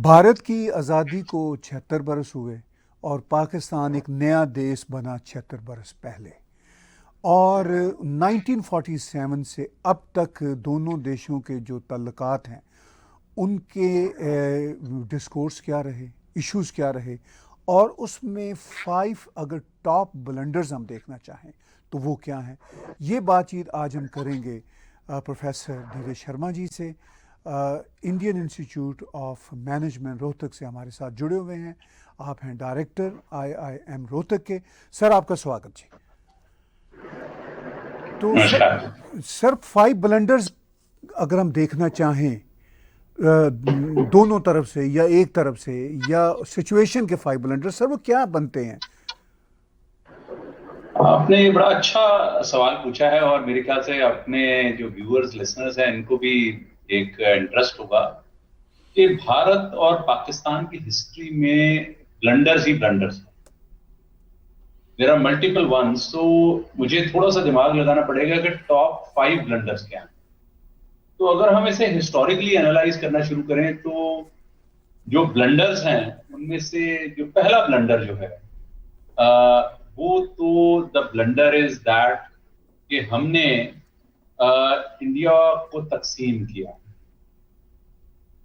भारत की आज़ादी को 76 बरस हुए और पाकिस्तान एक नया देश बना 76 बरस पहले। और 1947 से अब तक दोनों देशों के जो तल्लुकात हैं उनके डिस्कोर्स क्या रहे, इश्यूज़ क्या रहे, और उसमें 5 अगर टॉप ब्लंडर्स हम देखना चाहें तो वो क्या हैं। ये बातचीत आज हम करेंगे प्रोफेसर धीरज शर्मा जी से। Indian institute of management Rohtak से हमारे साथ जुड़े हुए हैं। आप हैं डायरेक्टर IIM रोहतक के। सर, आपका स्वागत जी। तो सर 5 ब्लंडर्स अगर हम देखना चाहें दोनों तरफ से या एक तरफ से, या सिचुएशन के 5 ब्लंडर्स, सर वो क्या बनते हैं? आपने बड़ा अच्छा सवाल पूछा है और मेरे ख्याल से अपने जो व्यूअर्स लिसनर्स हैं इनको भी एक इंटरेस्ट होगा कि भारत और पाकिस्तान की हिस्ट्री में ब्लंडर्स ही ब्लंडर्स हैं। देयर आर मल्टीपल वंस, तो मुझे थोड़ा सा दिमाग लगाना पड़ेगा कि टॉप 5 ब्लंडर्स क्या हैं। तो अगर हम इसे हिस्टोरिकली एनालाइज करना शुरू करें तो जो ब्लंडर्स हैं उनमें से जो पहला ब्लंडर जो है वो तो द ब्लंडर इज दैट कि हमने इंडिया को तकसीम किया।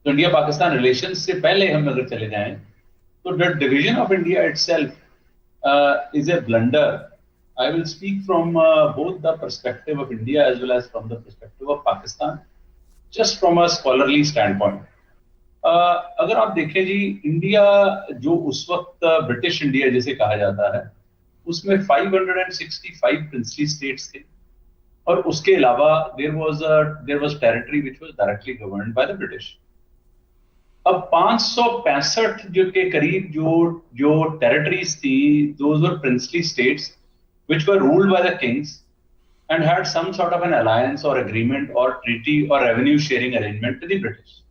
तो इंडिया पाकिस्तान रिलेशन से पहले हम अगर चले जाएं तो the division of India itself is a blunder. I will speak from both the perspective of India as well as from the perspective of Pakistan, just from a scholarly stand point. अगर आप देखें जी, इंडिया जो उस वक्त British India जिसे कहा जाता है उसमें 565 प्रिंसली स्टेट्स थे और उसके अलावा there was territory which was directly governed by the British. अब 565 जो के करीब जो टेरिटरीज थी, those were princely states which were ruled by the kings and had some sort of an alliance और एग्रीमेंट और ट्रीटी और revenue sharing arrangement with the British.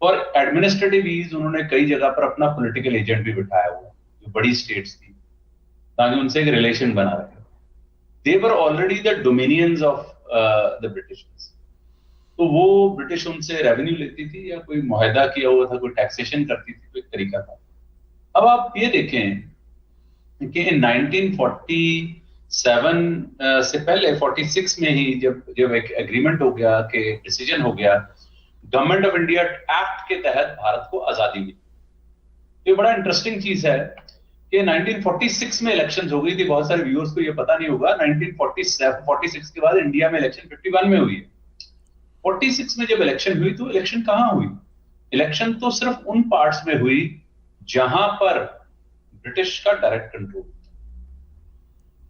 और एडमिनिस्ट्रेटिव ईज उन्होंने कई जगह पर अपना पॉलिटिकल एजेंट भी बिठाया हुआ जो बड़ी स्टेट्स थी ताकि उनसे एक रिलेशन बना रहे। They were already the dominions of the Britishers, तो वो ब्रिटिश उनसे रेवेन्यू लेती थी या कोई मुआहदा किया हुआ था, कोई टैक्सेशन करती थी, कोई तरीका था। अब आप ये देखें कि 1947 से पहले 46 में ही जब एक एग्रीमेंट हो गया, कि डिसीजन हो गया गवर्नमेंट ऑफ इंडिया एक्ट के तहत भारत को आजादी मिली। ये बड़ा इंटरेस्टिंग चीज है कि 1946 में इलेक्शंस हो गई थी। बहुत सारे व्यूअर्स को ये पता नहीं होगा, 1946 के बाद इंडिया में इलेक्शन 51 में हुई है। 46 में जब इलेक्शन हुई तो इलेक्शन कहां हुई? इलेक्शन तो सिर्फ उन पार्ट्स में हुई जहां पर ब्रिटिश का direct control.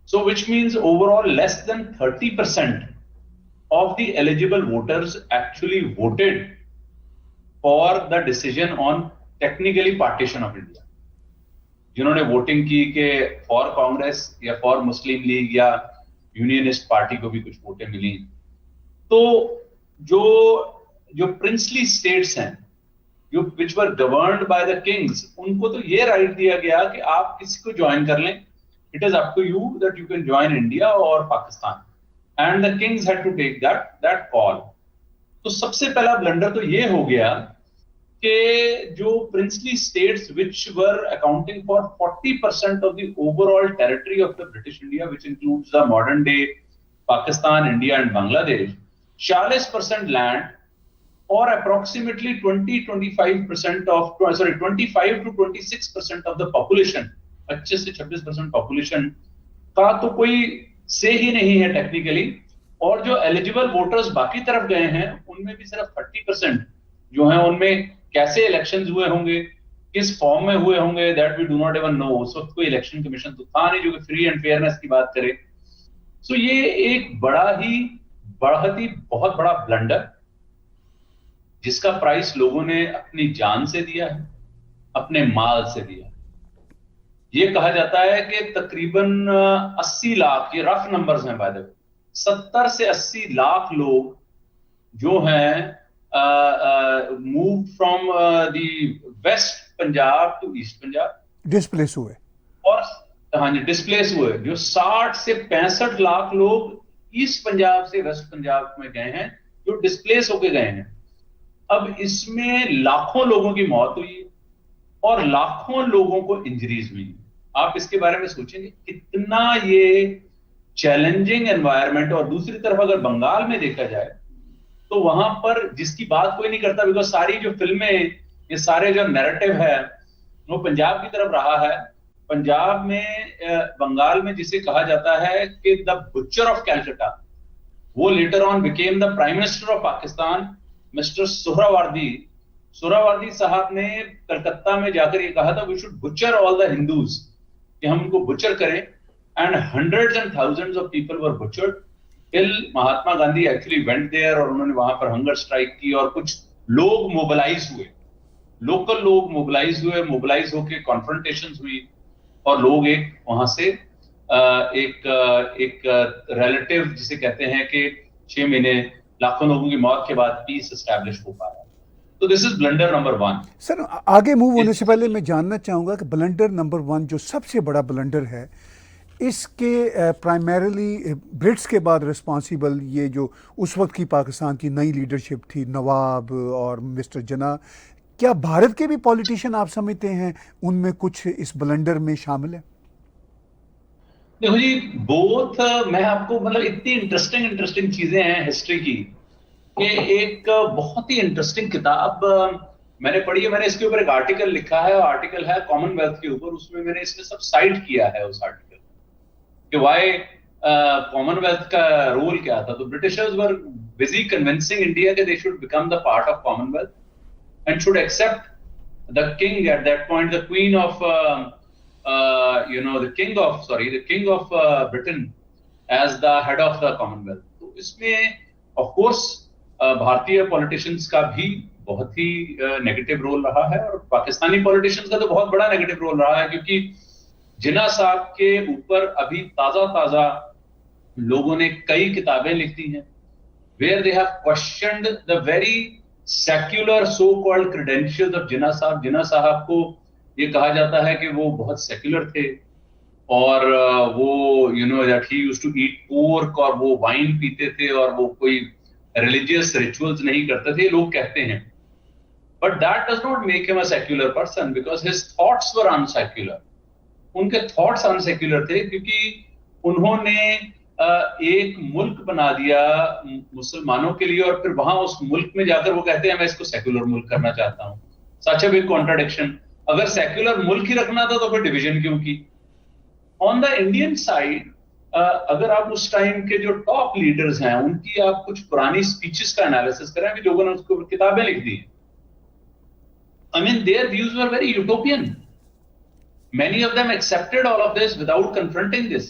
So which means overall less than 30% of the eligible voters actually voted for the decision on technically partition of India। जिन्होंने वोटिंग की कि फॉर कांग्रेस या फॉर मुस्लिम लीग या यूनियनिस्ट पार्टी को भी कुछ वोटें मिली। तो जो प्रिंसली स्टेट्स हैं जो विच वर गवर्न्ड बाय द किंग्स, उनको तो ये राइट दिया गया कि आप किसी को ज्वाइन कर लें, it is up to you that you can join India और Pakistan, and the kings had to take that call. तो सबसे पहला ब्लंडर तो ये हो गया कि जो princely states which were accounting for 40% of the overall territory of the British India, which includes the modern day Pakistan, India and Bangladesh, 40% land और approximately 25% of 25 to 26% of the population, 25 से 26% पॉपुलेशन का तो कोई से ही नहीं है टेक्निकली। और जो एलिजिबल वोटर्स बाकी तरफ गए हैं उनमें भी सिर्फ 30% जो हैं, उनमें कैसे इलेक्शंस हुए होंगे, किस फॉर्म में हुए होंगे, that we do not even know. उस वक्त कोई इलेक्शन कमीशन तो था नहीं जो कि फ्री एंड फेयरनेस की बात करे। सो ये एक बहुत बड़ा ब्लंडर जिसका प्राइस लोगों ने अपनी जान से दिया है, अपने माल से दिया है। ये कहा जाता है कि तकरीबन 80 लाख, ये रफ नंबर्स हैं बाय द वे, 70 से 80 लाख लोग जो हैं move from the west Punjab to east Punjab, displace हुए। और हाँ जी, डिस्प्लेस हुए। जो 60 से 65 लाख लोग ईस्ट पंजाब से वेस्ट पंजाब में गए हैं, जो डिस्प्लेस होके गए हैं। अब इसमें लाखों लोगों की मौत हुई है, और लाखों लोगों को इंजरीज हुई। आप इसके बारे में सोचेंगे कितना ये चैलेंजिंग एनवायरनमेंट। और दूसरी तरफ अगर बंगाल में देखा जाए तो वहां पर जिसकी बात कोई नहीं करता, बिकॉज सारी जो फिल्में, ये सारे जो नैरेटिव है वो पंजाब की तरफ रहा है। पंजाब में बंगाल में जिसे कहा जाता है कि द बुचर ऑफ कैलकटा, वो later on became the prime minister of Pakistan, mister Suhrawardy. Suhrawardy साहब ने कलकत्ता में जाकर ये कहा था we should butcher all the Hindus, कि हम उनको बुचर करें। And hundreds and thousands of people were butchered till Mahatma Gandhi actually went there, और उन्होंने वहां पर हंगर स्ट्राइक की और कुछ लोग मोबिलाइज हुए, लोकल लोग मोबिलाइज होकर कॉन्फ्रंटेशंस हुई, और लोग एक वहां से एक रिलेटिव जिसे कहते हैं कि 6 महीने लाखों लोगों की मौत के बाद पीस एस्टैब्लिश हो पाया। तो this is blunder number 1। Sir, आगे मूव होने से पहले मैं जानना चाहूँगा कि ब्लंडर नंबर 1 जो सबसे बड़ा ब्लंडर है, इसके प्राइमरीली ब्रिट्स के बाद रिस्पॉन्सिबल ये जो उस वक्त की पाकिस्तान की नई लीडरशिप थी, नवाब और मिस्टर जिन्ना, क्या भारत के भी पॉलिटिशियन आप समझते हैं उनमें कुछ इस ब्लंडर में शामिल है? देखो जी, बोथ, मैं आपको मतलब इतनी इंटरेस्टिंग चीजें हैं हिस्ट्री की कि एक बहुत ही इंटरेस्टिंग किताब मैंने पढ़ी है। मैंने इसके ऊपर एक आर्टिकल लिखा है, आर्टिकल है कॉमनवेल्थ के ऊपर, उसमें मैंने इसमें सब साइट किया है उस आर्टिकल कि वाई कॉमनवेल्थ का रोल क्या था। तो Britishers were busy convincing India कि they should become the part of Commonwealth and should accept the king at that point, the queen of the king of Britain as the head of the Commonwealth। तो इसमें of course भारतीय politicians का भी बहुत ही negative role रहा है, और Pakistani politicians का तो बहुत बड़ा नेगेटिव रोल रहा है, क्योंकि जिन्ना साहब के ऊपर अभी ताजा लोगों ने कई किताबें लिखी हैं where they have questioned the very secular so called credentials of जिन्ना साहब। जिन्ना साहब को ये कहा जाता है कि वो बहुत सेक्युलर थे, और वो that he used to eat pork, और वो वाइन पीते थे, और वो कोई रिलीजियस रिचुअल्स नहीं करते थे, लोग कहते हैं। But that does not make him a secular person, because his thoughts were unsecular. उनके थॉट्स अनसेक्युलर थे क्योंकि उन्होंने एक मुल्क बना दिया मुसलमानों के लिए, और फिर वहां उस मुल्क में जाकर वो कहते हैं मैं इसको सेक्युलर मुल्क करना चाहता हूं। सच अ बिग कॉन्ट्राडिक्शन। अगर सेक्युलर मुल्क ही रखना था तो फिर डिवीजन क्यों की? ऑन द इंडियन साइड, अगर आप उस टाइम के जो टॉप लीडर्स हैं उनकी आप कुछ पुरानी स्पीचेस का एनालिसिस करें, अभी लोगों ने उसको किताबें लिख दी। I mean their views were very utopian. Many of them accepted all of this without confronting this.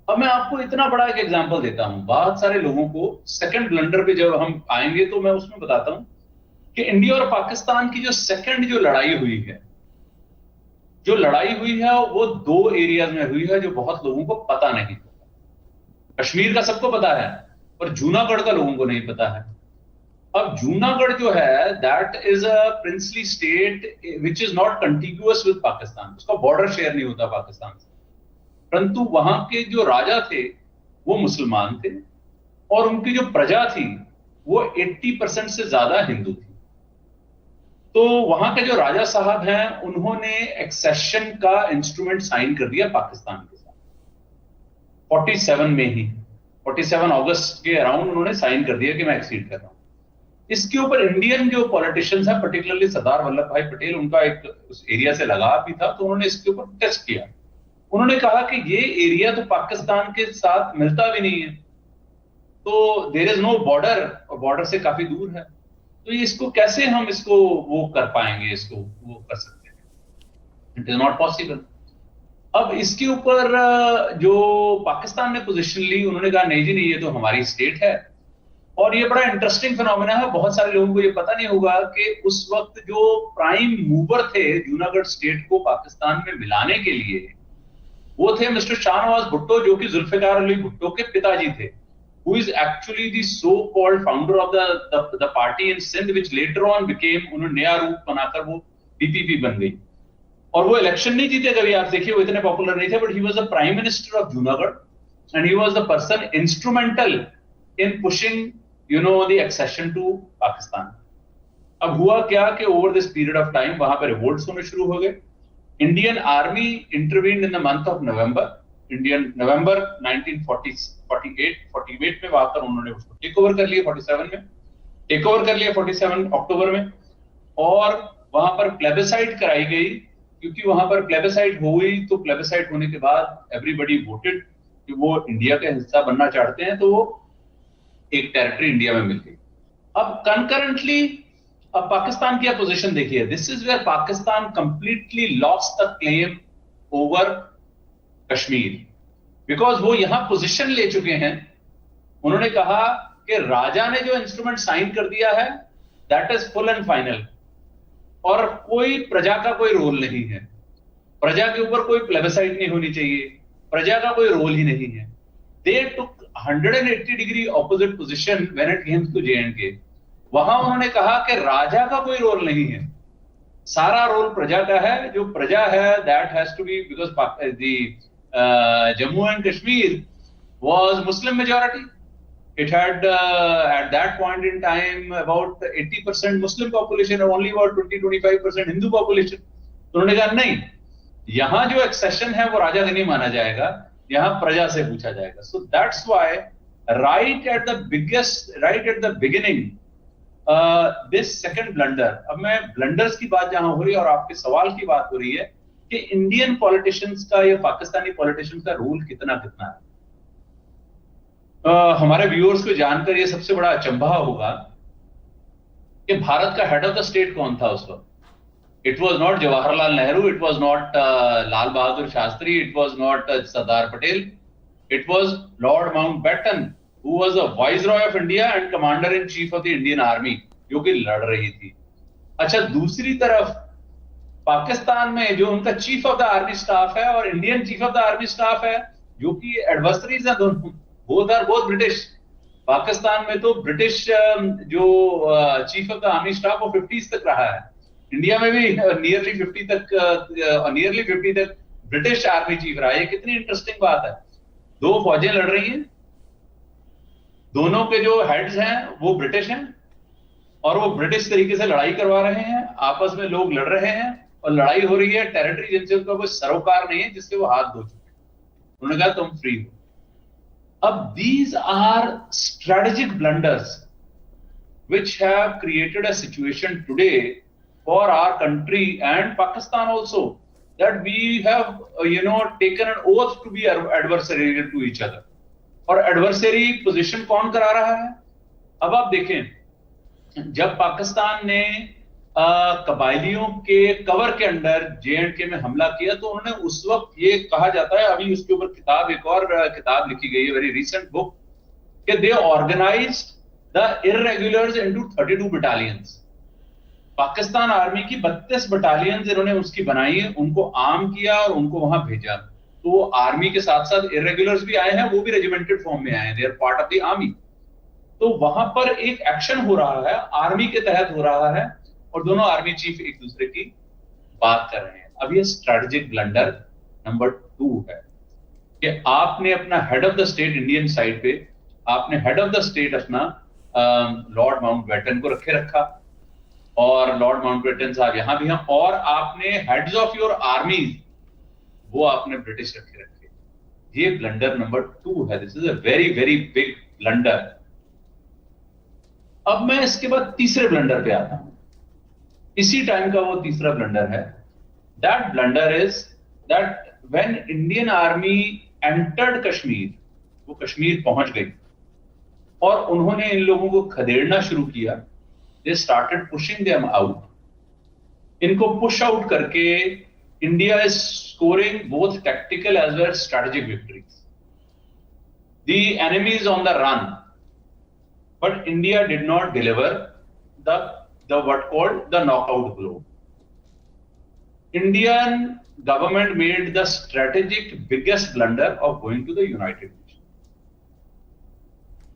अब मैं आपको इतना बड़ा एक एग्जांपल देता हूं। बहुत सारे लोगों को सेकंड ब्लंडर पे जब हम आएंगे तो मैं उसमें बताता हूं कि इंडिया और पाकिस्तान की जो सेकंड जो लड़ाई हुई है वो 2 एरियाज में हुई है जो बहुत लोगों को पता नहीं। कश्मीर का सबको पता है, पर जूनागढ़ का लोगों को नहीं पता है। अब जूनागढ़ जो है that is a princely state which is not contiguous with Pakistan, उसका बॉर्डर शेयर नहीं होता पाकिस्तान से, परंतु वहां के जो राजा थे वो मुसलमान थे, और उनकी जो प्रजा थी वो 80% से ज्यादा हिंदू थी। तो वहां के जो राजा साहब हैं उन्होंने एक्सेशन का इंस्ट्रूमेंट साइन कर दिया पाकिस्तान के साथ 47 में ही, 47 अगस्त के अराउंड उन्होंने साइन कर दिया कि मैं एक्सीड कर रहा हूं। इसके ऊपर इंडियन जो पॉलिटिशियंस हैं, पर्टिकुलरली सरदार वल्लभ भाई पटेल, उनका एक उस एरिया से लगाव भी था, तो उन्होंने इसके ऊपर टेस्ट किया। उन्होंने कहा कि ये एरिया तो पाकिस्तान के साथ मिलता भी नहीं है, तो देयर इज नो बॉर्डर, और बॉर्डर से काफी दूर है, तो इसको कैसे हम इसको वो कर पाएंगे, इसको वो कर सकते हैं, इट इज नॉट पॉसिबल। अब इसके ऊपर जो पाकिस्तान ने पोजीशन ली, उन्होंने कहा नहीं जी नहीं, ये तो हमारी स्टेट है। और ये बड़ा इंटरेस्टिंग फिनोमेना है, बहुत सारे लोगों को ये पता नहीं होगा कि उस वक्त जो प्राइम मूवर थे जूनागढ़ स्टेट को पाकिस्तान में मिलाने के लिए, वो थे मिस्टर शाहनवाज भुट्टो, जो कि जुल्फिकार अली भुट्टो के पिताजी थे, who is actually the so-called founder of the party in Sindh, which later on became, उन्होंने नया रूप बनाकर वो PPP बन गई। और वो इलेक्शन नहीं जीते कभी, आप देखिए वो इतने पॉपुलर नहीं थे, but he was the prime minister of Junagadh and he was the person instrumental in pushing the accession to Pakistan. अब हुआ क्या कि over this period of time वहां पर रिवोल्ट्स होने शुरू हो गए। Indian army intervened in the month of November 1948 में वहां पर उन्होंने उसको टेक ओवर कर लिया। 47 में टेक ओवर कर लिया, 47 अक्टूबर में। और वहां पर प्लेबिसाइड कराई गई, क्योंकि वहां पर प्लेबिसाइड हुई, तो प्लेबिसाइड होने के बाद एवरीबॉडी वोटेड कि वो इंडिया का हिस्सा बनना चाहते हैं, तो वो एक टेरिटरी इंडिया में मिल गई। अब कंकरेंटली अब पाकिस्तान की पोजीशन देखिए, this is where Pakistan completely lost the claim over Kashmir, because वो यहां पोजीशन ले चुके हैं। उन्होंने कहा कि राजा ने जो इंस्ट्रूमेंट साइन कर दिया है that is full and final, और कोई प्रजा का कोई रोल नहीं है, प्रजा के ऊपर कोई प्लेबिसाइड नहीं होनी चाहिए, प्रजा का कोई रोल ही नहीं है। They took 180 degree opposite position when it comes to J&K। वहां उन्होंने कहा कि राजा का कोई रोल नहीं है, सारा रोल प्रजा का है। जो प्रजा है that has to be, because the Jammu and Kashmir was Muslim majority. It had at that point in time about 80% Muslim population and only about 20-25% Hindu population। तो उन्होंने कहा नहीं, यहां जो एक्सेशन है वो राजा का नहीं माना जाएगा, यहां प्रजा से पूछा जाएगा। So that's why right at the beginning this second blunder। अब मैं ब्लंडर्स की बात जहां हो रही है और आपके सवाल की बात हो रही है कि इंडियन पॉलिटिशियंस का या पाकिस्तानी पॉलिटिशियंस का रोल कितना है। हमारे व्यूअर्स को जानकर ये सबसे बड़ा अचंभा होगा कि भारत का हेड ऑफ द स्टेट कौन था उस वक्त। It was not Jawaharlal Nehru, it was not Lal Bahadur Shastri, it was not Sardar Patel, it was Lord Mountbatten who was the viceroy of India and commander in chief of the Indian army, जो कि लड़ रही थी। अच्छा, दूसरी तरफ पाकिस्तान में जो उनका chief of the army staff है और Indian chief of the army staff है, जो कि एडवर्सरीज हैं दोनों, बोथ ब्रिटिश। पाकिस्तान में तो ब्रिटिश जो chief of the army staff वो 50s तक रहा है, इंडिया में भी नियरली 50 तक ब्रिटिश आर्मी चीफ रहा है। ये कितनी इंटरेस्टिंग बात है। दो फौजें लड़ रही हैं, दोनों के जो हेड्स हैं वो ब्रिटिश हैं, और वो ब्रिटिश तरीके से लड़ाई करवा रहे हैं, आपस में लोग लड़ रहे हैं और लड़ाई हो रही है टेरिटरी जिनसे उनका कोई सरोकार नहीं है, जिससे वो हाथ धो चुके हैं। उन्होंने कहा तुम फ्री हो। अब these are strategic blunders which have created a situation today for our country and Pakistan also, that we have taken an oath to be adversarial to each other। और adversary position कौन करा रहा है? अब आप देखें, जब पाकिस्तान ने कबायलियों के कवर के अंडर J&K में हमला किया, तो उन्होंने उस वक्त ये कहा जाता है, अभी उसके ऊपर एक और किताब लिखी गई है, वेरी रीसेंट बुक, कि they organised the irregulars into 32 battalions. Pakistan army की 32 बटालियंस इन्होंने उसकी बनाई है, उनको आर्म किया और उनको वहां भेजा। तो वो आर्मी के साथ साथ इर्रेगुलर्स भी आए हैं, वो भी रेजिमेंटेड फॉर्म में आए हैं, they are part of the army. तो वहां पर एक एक्शन हो रहा है, आर्मी के तहत हो रहा है, और दोनों आर्मी चीफ एक दूसरे की बात कर रहे हैं। अब ये स्ट्रेटेजिक ब्लंडर नंबर 2 है कि आपने अपना head of the state Indian side पे, आपने हेड ऑफ द स्टेट अपना लॉर्ड माउंटबेटन को रखा, और लॉर्ड माउंटबेटन साहब यहां भी हैं, और आपने हेड्स ऑफ योर आर्मीज वो आपने ब्रिटिश रखे। ये ब्लंडर नंबर 2 है। This is a very very big blunder. अब मैं इसके बाद तीसरे ब्लंडर पे आता हूं। इसी टाइम का वो तीसरा ब्लंडर है। That blunder is that when Indian army entered Kashmir, वो कश्मीर पहुंच गई और उन्होंने इन लोगों को खदेड़ना शुरू किया। They started pushing them out. इनको पुश आउट करके India is scoring both tactical as well strategic victories. The enemy is on the run, but India did not deliver the what called the knockout blow. Indian government made the strategic biggest blunder of going to the United Nations.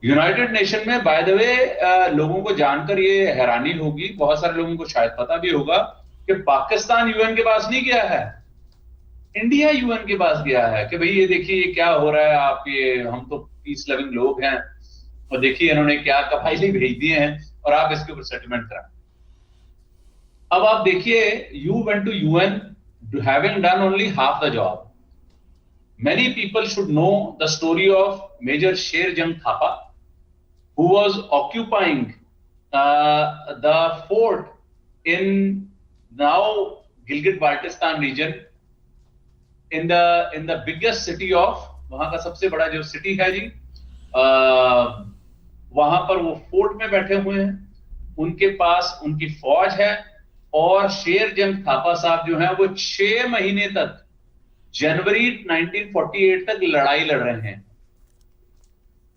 United Nation में by the way लोगों को जानकर ये हैरानी होगी, बहुत सारे लोगों को शायद पता भी होगा कि पाकिस्तान यूएन के पास नहीं गया है, इंडिया यूएन के पास गया है कि भाई ये देखिए ये क्या हो रहा है, आप ये हम तो पीस लविंग लोग हैं और देखिए इन्होंने क्या कबायली भेज दिए हैं और आप इसके ऊपर सेटलमेंट कराएं। अब आप देखिए, you went to UN having done only half the job. Many people should know the story of Major Sher Jang Thapa, who was occupying the fort in now Gilgit-Baltistan region, in the biggest city of, वहां का सबसे बड़ा जो city है जी, वहां पर वो fort में बैठे हुए हैं, उनके पास उनकी फौज है, और शेर जंग थापा साहब जो हैं वो 6 महीने तक, जनवरी 1948 तक लड़ाई लड़ रहे हैं.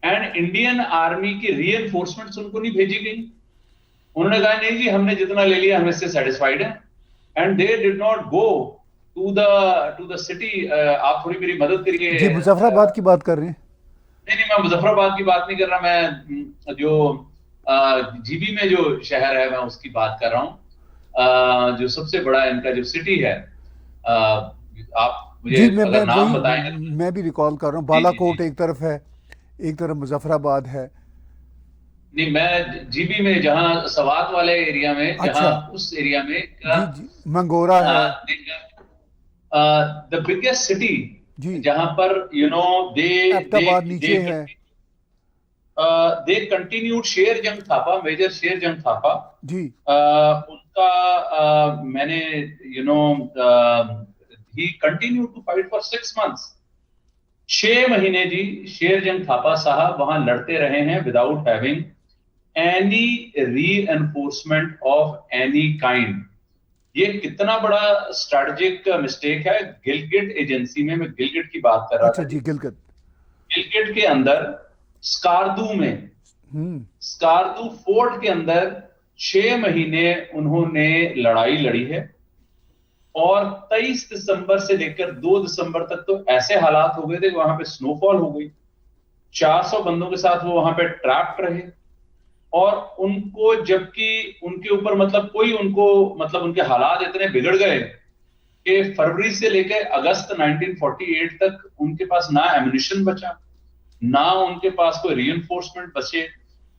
एंड इंडियन आर्मी की रीएनफोर्समेंट्स उनको नहीं भेजी गई. उन्होंने कहा नहीं जी, हमने जितना ले लिया हम इससे सेटिस्फाइड हैं. And they did not go to the city. आप थोड़ी मेरी मदद करिए जी, मुजफ्फराबाद की बात कर रहे हैं? नहीं, मैं मुजफ्फराबाद की बात नहीं कर रहा. मैं जो जीबी में जो शहर है मैं उसकी बात कर रहा हूँ, जो सबसे बड़ा इनका जो सिटी है. आप मुझे जी, अगर नाम बताएंगे. मैं भी रिकॉल कर रहा हूँ. बालाकोट एक तरफ है, एक तरफ मुजफ्फराबाद है. नहीं, मैं जीबी में जहां सवात वाले एरिया में, अच्छा, जहां उस एरिया में जी, मंगोरा है. द बिगेस्ट सिटी, जी, जहां पर अहमदाबाद नीचे है. दे कंटिन्यूड शेर जंग थापा, मेजर शेर जंग थापा. जी, उनका मैंने he continued to fight for 6 months. 6 महीने जी शेर जंग थापा साहब वहां लड़ते रहे हैं without having any reinforcement of any kind. ये कितना बड़ा स्ट्रेटेजिक मिस्टेक है. गिलगिट एजेंसी में, मैं गिलगिट की बात कर रहा अच्छा था जी, गिलगिट के अंदर स्कार्दू में, स्कार्दू फोर्ट के अंदर 6 महीने उन्होंने लड़ाई लड़ी है. और 23 दिसंबर से लेकर 2 दिसंबर तक तो ऐसे हालात हो गए थे, वहां पे स्नोफॉल हो गई. 400 बंदों के साथ वो वहां पे ट्रैप्ड रहे. और उनको, जबकि उनके ऊपर मतलब उनके हालात इतने बिगड़ गए कि फरवरी से लेकर अगस्त 1948 तक उनके पास ना एम्युनिशन बचा, ना उनके पास कोई रीइंफोर्समेंट बचे.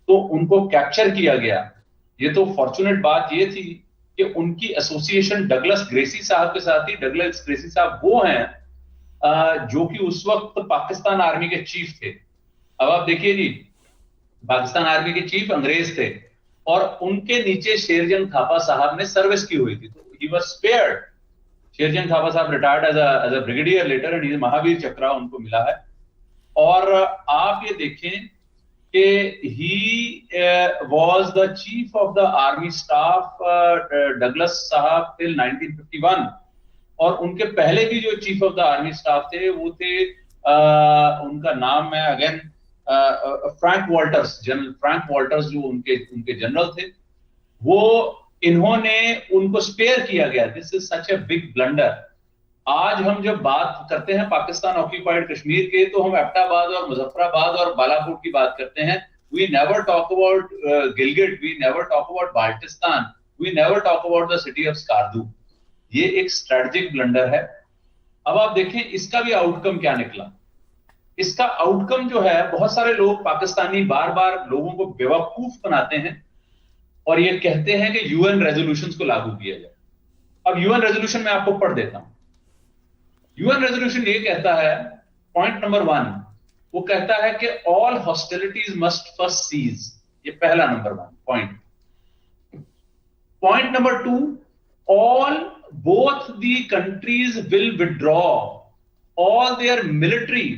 तो उनको कैप्चर किया गया. ये तो फॉर्चुनेट बात ये थी कि उनकी एसोसिएशन डगलस ग्रेसी साहब के साथ थी. डगलस ग्रेसी साहब वो हैं जो कि उस वक्त पाकिस्तान आर्मी के चीफ थे. अब आप देखिए जी, पाकिस्तान आर्मी के चीफ अंग्रेज थे, और उनके नीचे शेरजंग थापा साहब ने सर्विस की हुई थी. तो he was spared. Sherjung Thapa साहब retired as a brigadier later, and Mahavir Chakra उनको मिला है. और आप ये देखें कि he was the chief of the army staff, Douglas साहब till 1951. और उनके पहले भी जो chief of the army staff थे वो थे, उनका नाम है again Frank Walter's, general Frank Walter's, जो उनके जनरल थे. वो इन्होंने उनको स्पेयर किया गया. This is such a big blunder. आज हम जब बात करते हैं पाकिस्तान ऑक्यूपाइड कश्मीर के, तो हम एबटाबाद और मुजफ्फराबाद और बालाकोट की बात करते हैं. We never talk about Gilgit, we never talk about Baltistan, we never talk about the city of Skardu. ये एक स्ट्रेटेजिक ब्लंडर है. अब आप देखें इसका भी आउटकम क्या निकला. इसका आउटकम जो है, बहुत सारे लोग पाकिस्तानी बार बार लोगों को बेवकूफ बनाते हैं और ये कहते हैं कि यूएन रेजोल्यूशंस को लागू किया जाए. अब यूएन रेजोल्यूशन मैं आपको पढ़ देता हूं. यूएन रेजोल्यूशन ये कहता है, पॉइंट नंबर 1, वो कहता है कि all hostilities must first cease. ये पहला number 1 point. Point number 2, all both the countries will withdraw all their military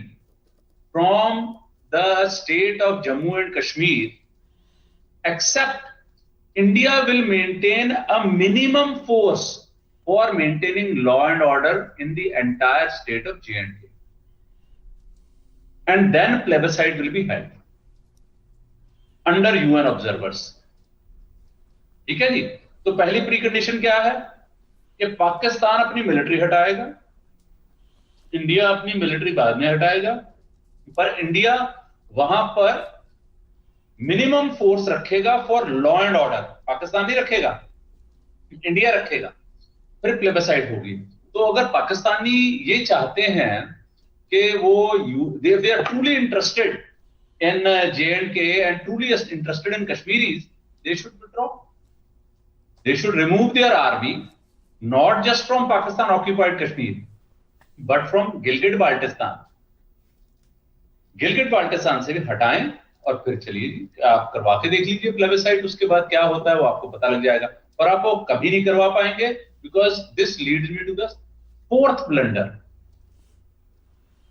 from the state of Jammu and Kashmir except India will maintain a minimum force for maintaining law and order in the entire state of J&K. And then plebiscite will be held under UN observers. ठीक है जी. तो पहली precondition क्या है कि पाकिस्तान अपनी military हटाएगा, India अपनी military बाद में हटाएगा, पर इंडिया वहां पर मिनिमम फोर्स रखेगा for law and order. Pakistan नहीं रखेगा, इंडिया रखेगा. फिर प्लेबिसाइड होगी. तो अगर पाकिस्तानी ये चाहते हैं कि वो they are truly interested in J&K and truly interested in Kashmiris, they should withdraw. They should remove their army, not just from Pakistan occupied Kashmir, but from Gilgit-Baltistan. गिलगिट-बाल्टिस्तान से भी हटाएं और फिर चलिए आप करवा के देख लीजिए प्लेबिसाइड, उसके बाद क्या होता है वो आपको पता लग जाएगा। और आप वो कभी नहीं करवा पाएंगे, because this leads me to the fourth blunder.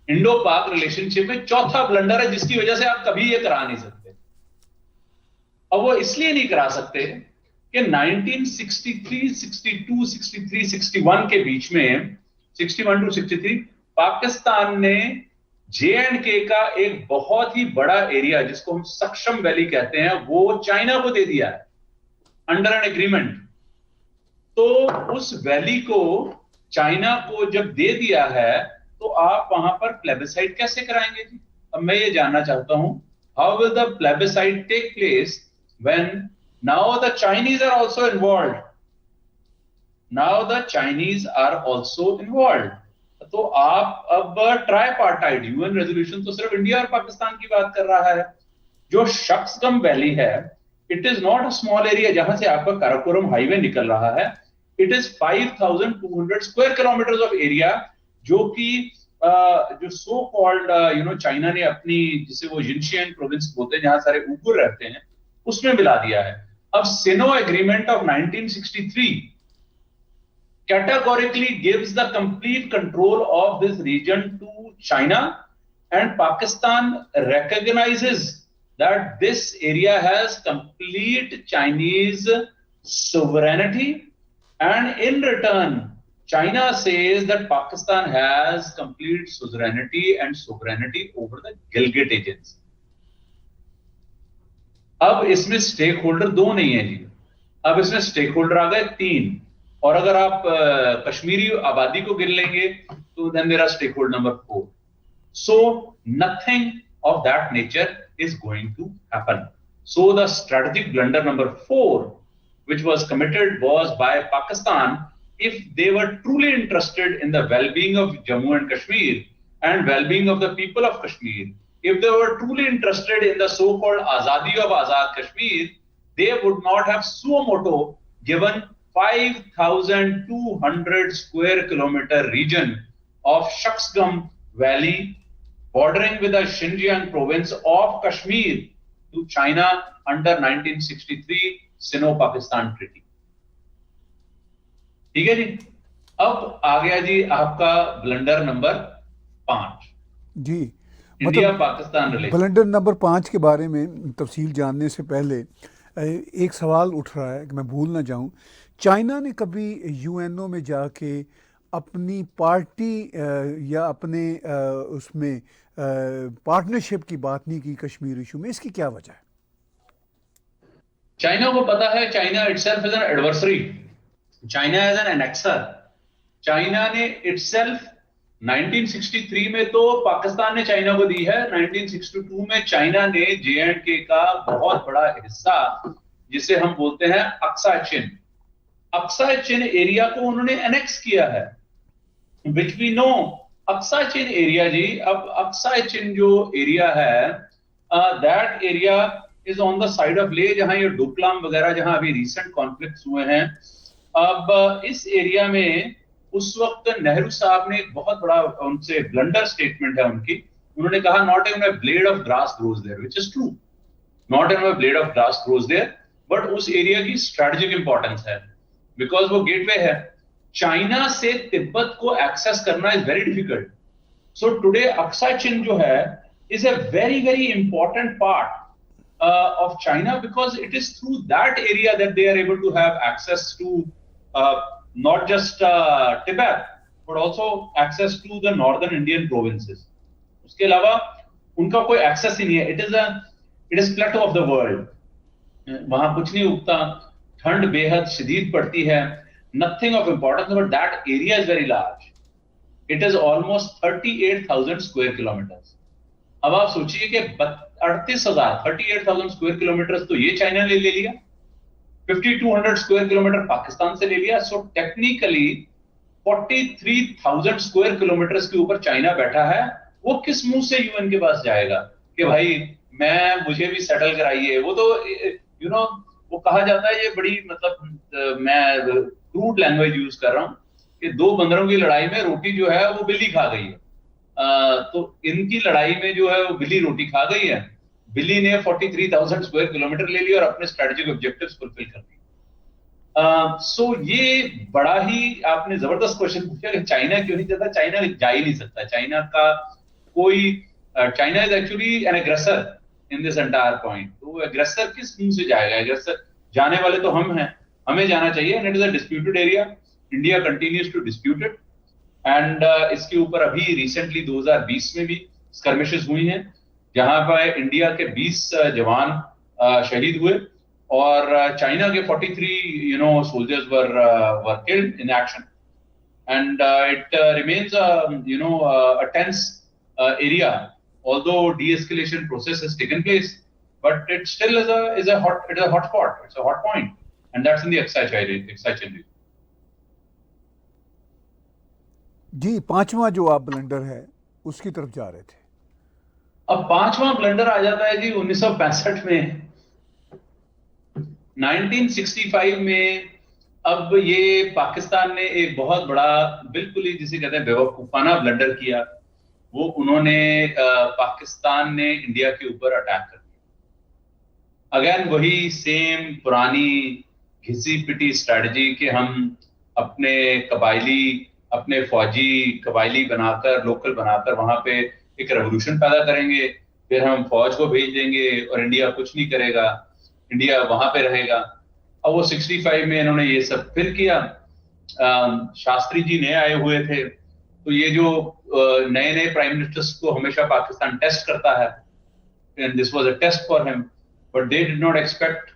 Indo Pak relationship में चौथा ब्लंडर है जिसकी वजह से आप कभी ये करा नहीं सकते। और वो इसलिए नहीं करा सकते कि 1963, 62, 63, 61 के बीच में, 61 to 63, पाकिस्तान ने जे.एंड.के का एक बहुत ही बड़ा एरिया जिसको हम सक्षम वैली कहते हैं वो चाइना को दे दिया है अंडर एन एग्रीमेंट। तो उस वैली को चाइना को जब दे दिया है तो आप वहां पर प्लेबिसाइड कैसे कराएंगे जी? अब मैं ये जानना चाहता हूं, how will the plebiscite take place when now the Chinese are also involved? Now the Chinese are also involved. तो आप अब ट्राइपार्टाइट यूएन रेजोल्यूशन तो सिर्फ इंडिया और पाकिस्तान की बात कर रहा है। जो शख्सगम वैली है, it is not a small area जहां से आपका काराकोरम हाईवे निकल रहा है। It is 5200 square kilometre of area, जो कि जो सो कॉल्ड चाइना ने अपनी, जिसे वो जिनशियन प्रोविंस बोलते हैं जहां सारे उइगर रहते हैं, उसमें मिला दिया है। अब सिनो agreement of 1963 categorically gives the complete control of this region to China, and Pakistan recognizes that this area has complete Chinese sovereignty, and in return China says that Pakistan has complete suzerainty and sovereignty over the Gilgit agency. अब इसमें stake holder दो नहीं है जी, अब इसमें stake holder आ गए 3, और अगर आप कश्मीरी आबादी को गिन लेंगे तो then there are stakeholder number 4. So nothing of that nature is going to happen. So the strategic blunder number 4 which was committed was by Pakistan, if they were truly interested in the well-being of Jammu and Kashmir and well-being of the people of Kashmir, if they were truly interested in the so-called Azadi of Azad Kashmir, they would not have suo motu given 5,200 square kilometer region of Shaksgam Valley bordering with the Xinjiang province of Kashmir to China under 1963 सिनो-पाकिस्तान treaty. ठीक है जी. अब आ गया जी आपका blunder number 5 जी. India Pakistan relation. Blunder number 5 के बारे में तफसील जानने से पहले एक सवाल उठ रहा है कि मैं भूल ना जाऊं, चाइना ने कभी यूएनओ में जाके अपनी पार्टी या अपने उसमें पार्टनरशिप की बात नहीं की कश्मीर इशू में, इसकी क्या वजह है? चाइना को पता है China itself is an adversary, China is an annexure. China ने इटसेल्फ 1963 में तो पाकिस्तान ने चाइना को दी है, 1962 में चाइना ने जे.एंड.के का बहुत बड़ा हिस्सा जिसे हम बोलते हैं अक्सा चिन, अक्सा चिन एरिया को उन्होंने एनेक्स किया है, which we know. Aksai Chin area जी, अब अक्सा चिन जो एरिया है that area is on the side of Leh, जहां ये डोकलाम वगैरह जहां अभी रिसेंट कॉन्फ्लिक्ट्स हुए हैं. अब इस एरिया में उस वक्त नेहरू साहब ने एक बहुत बड़ा उनसे ब्लंडर स्टेटमेंट है उनकी. उन्होंने कहा not even a blade of grass grows there, which is true. Not even a blade of grass grows there, but उस एरिया की स्ट्रेटेजिक इंपॉर्टेंस है बिकॉज वो गेटवे है. चाइना से तिब्बत को एक्सेस करना is very difficult. So today Aksai Chin जो है is a very very important part of China, because it is through that area that they are able to have access to not just Tibet but also access to the northern Indian provinces. उसके अलावा उनका कोई access ही नहीं है. it is plateau of the world. वहां कुछ नहीं उगता, ठंड बेहद शदीद पड़ती है, nothing of importance, but that area is very large. It is almost 38,000 square kilometers. अब आप सोचिए कि 38,000 स्क्वायर किलोमीटर तो ये चाइना ने ले लिया, 5200 स्क्वायर किलोमीटर पाकिस्तान से ले लिया. सो टेक्निकली 43,000 स्क्वायर किलोमीटर के ऊपर चाइना बैठा है. वो किस मुंह से यूएन के पास जाएगा कि भाई मुझे भी सेटल कराइए? वो तो वो कहा जाता है, ये बड़ी मतलब मैं क्रूड लैंग्वेज यूज कर रहा हूँ कि दो बंदरों की लड़ाई में रोटी जो है वो बिल्ली खा गई है। तो इनकी लड़ाई में जो है वो बिल्ली रोटी खा गई है। बिल्ली ने 43,000 स्क्वायर किलोमीटर ले लिया और अपने स्ट्रेटेजिक ऑब्जेक्टिव्स फुलफिल कर दिए। सो ये बड़ा ही आपने जबरदस्त क्वेश्चन पूछा कि चाइना क्यों नहीं जाता। चाइना जा ही नहीं सकता। चाइना का कोई China is actually an aggressor in this entire point. तो एग्रेसर किस मुंह से जाएगा? एग्रेसर जाने वाले तो हम हैं, हमें जाना चाहिए। And it is a disputed area, India continues to dispute it. And इसके ऊपर अभी रिसेंटली 2020 में भी स्कर्मिशेस हुई हैं, जहां पर इंडिया के 20 जवान शहीद हुए और चाइना के 43 soldiers were killed in action. And it remains a tense area, although de-escalation process has taken place, but it still is a hot spot. It's a hot point, and that's in the Aksai region. जी, पांचवा जो आप blunder है उसकी तरफ जा रहे थे। अब पांचवा ब्लंडर आ जाता है जी 1965 में। 1965 में अब ये पाकिस्तान ने एक बहुत बड़ा, बिल्कुल ही जिसे कहते हैं बेवकूफाना ब्लंडर किया। वो उन्होंने पाकिस्तान ने इंडिया के ऊपर अटैक कर दिया। अगेन वही सेम पुरानी घिसी पिटी स्ट्रेटजी कि हम अपने कबायली, अपने फौजी कबायली बनाकर, लोकल बनाकर वहां पे एक रेवोल्यूशन पैदा करेंगे, फिर हम फौज को भेज देंगे और इंडिया कुछ नहीं करेगा, इंडिया वहां पे रहेगा। अब वो 65 में इन्होंने ये सब फिर किया। शास्त्री जी नए आए हुए थे, तो ये जो नए नए प्राइम मिनिस्टर्स को हमेशा पाकिस्तान टेस्ट करता है, and this was a test for him, but they did not expect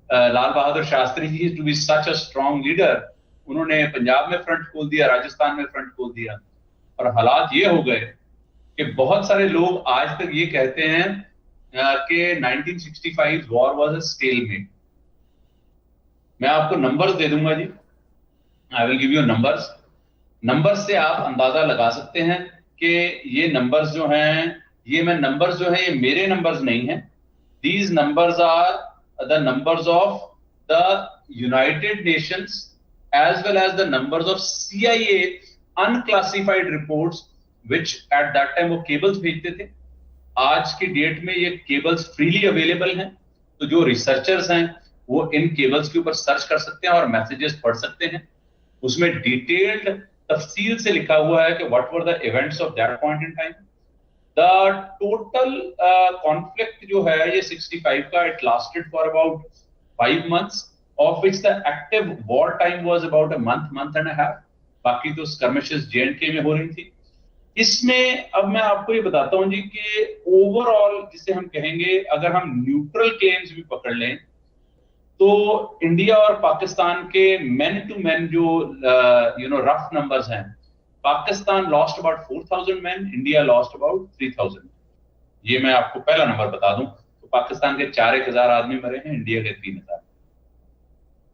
Lal Bahadur Shastri ji to be such a strong leader. उन्होंने पंजाब में फ्रंट खोल दिया, राजस्थान में फ्रंट खोल दिया, और हालात ये हो गए कि बहुत सारे लोग आज तक ये कहते हैं कि 1965 वॉर वाज अ स्टेलमेट। मैं आपको नंबर्स दे दूंगा जी, I will give you numbers. Numbers से आप अंदाजा लगा सकते हैं कि ये नंबर्स जो हैं, ये मेरे नंबर्स नहीं हैं। These numbers are the numbers of the United Nations as well as the numbers of CIA unclassified reports which at that time वो केबल्स भेजते थे। आज की डेट में ये केबल्स फ्रीली अवेलेबल हैं, तो जो रिसर्चर्स हैं वो इन केबल्स के ऊपर सर्च कर सकते हैं और मैसेजेस पढ़ सकते हैं। उसमें डिटेल्ड तफसील से लिखा हुआ है कि what were the events of that point in time. The total conflict जो है ये 65 का, it lasted for about 5 months, of which the active war time was about a month and a half. बाकी तो skirmishes J&K में हो रही थी। इसमें अब मैं आपको ये बताता हूं जी कि ओवरऑल जिसे हम कहेंगे, अगर हम न्यूट्रल क्लेम्स भी पकड़ लें, तो इंडिया और पाकिस्तान के मैन टू मैन जो रफ नंबर्स हैं, Pakistan lost about 4,000 man, India lost about 3,000। ये मैं आपको पहला नंबर बता दूं, तो पाकिस्तान के 4,000 आदमी मरे हैं, इंडिया के 3,000।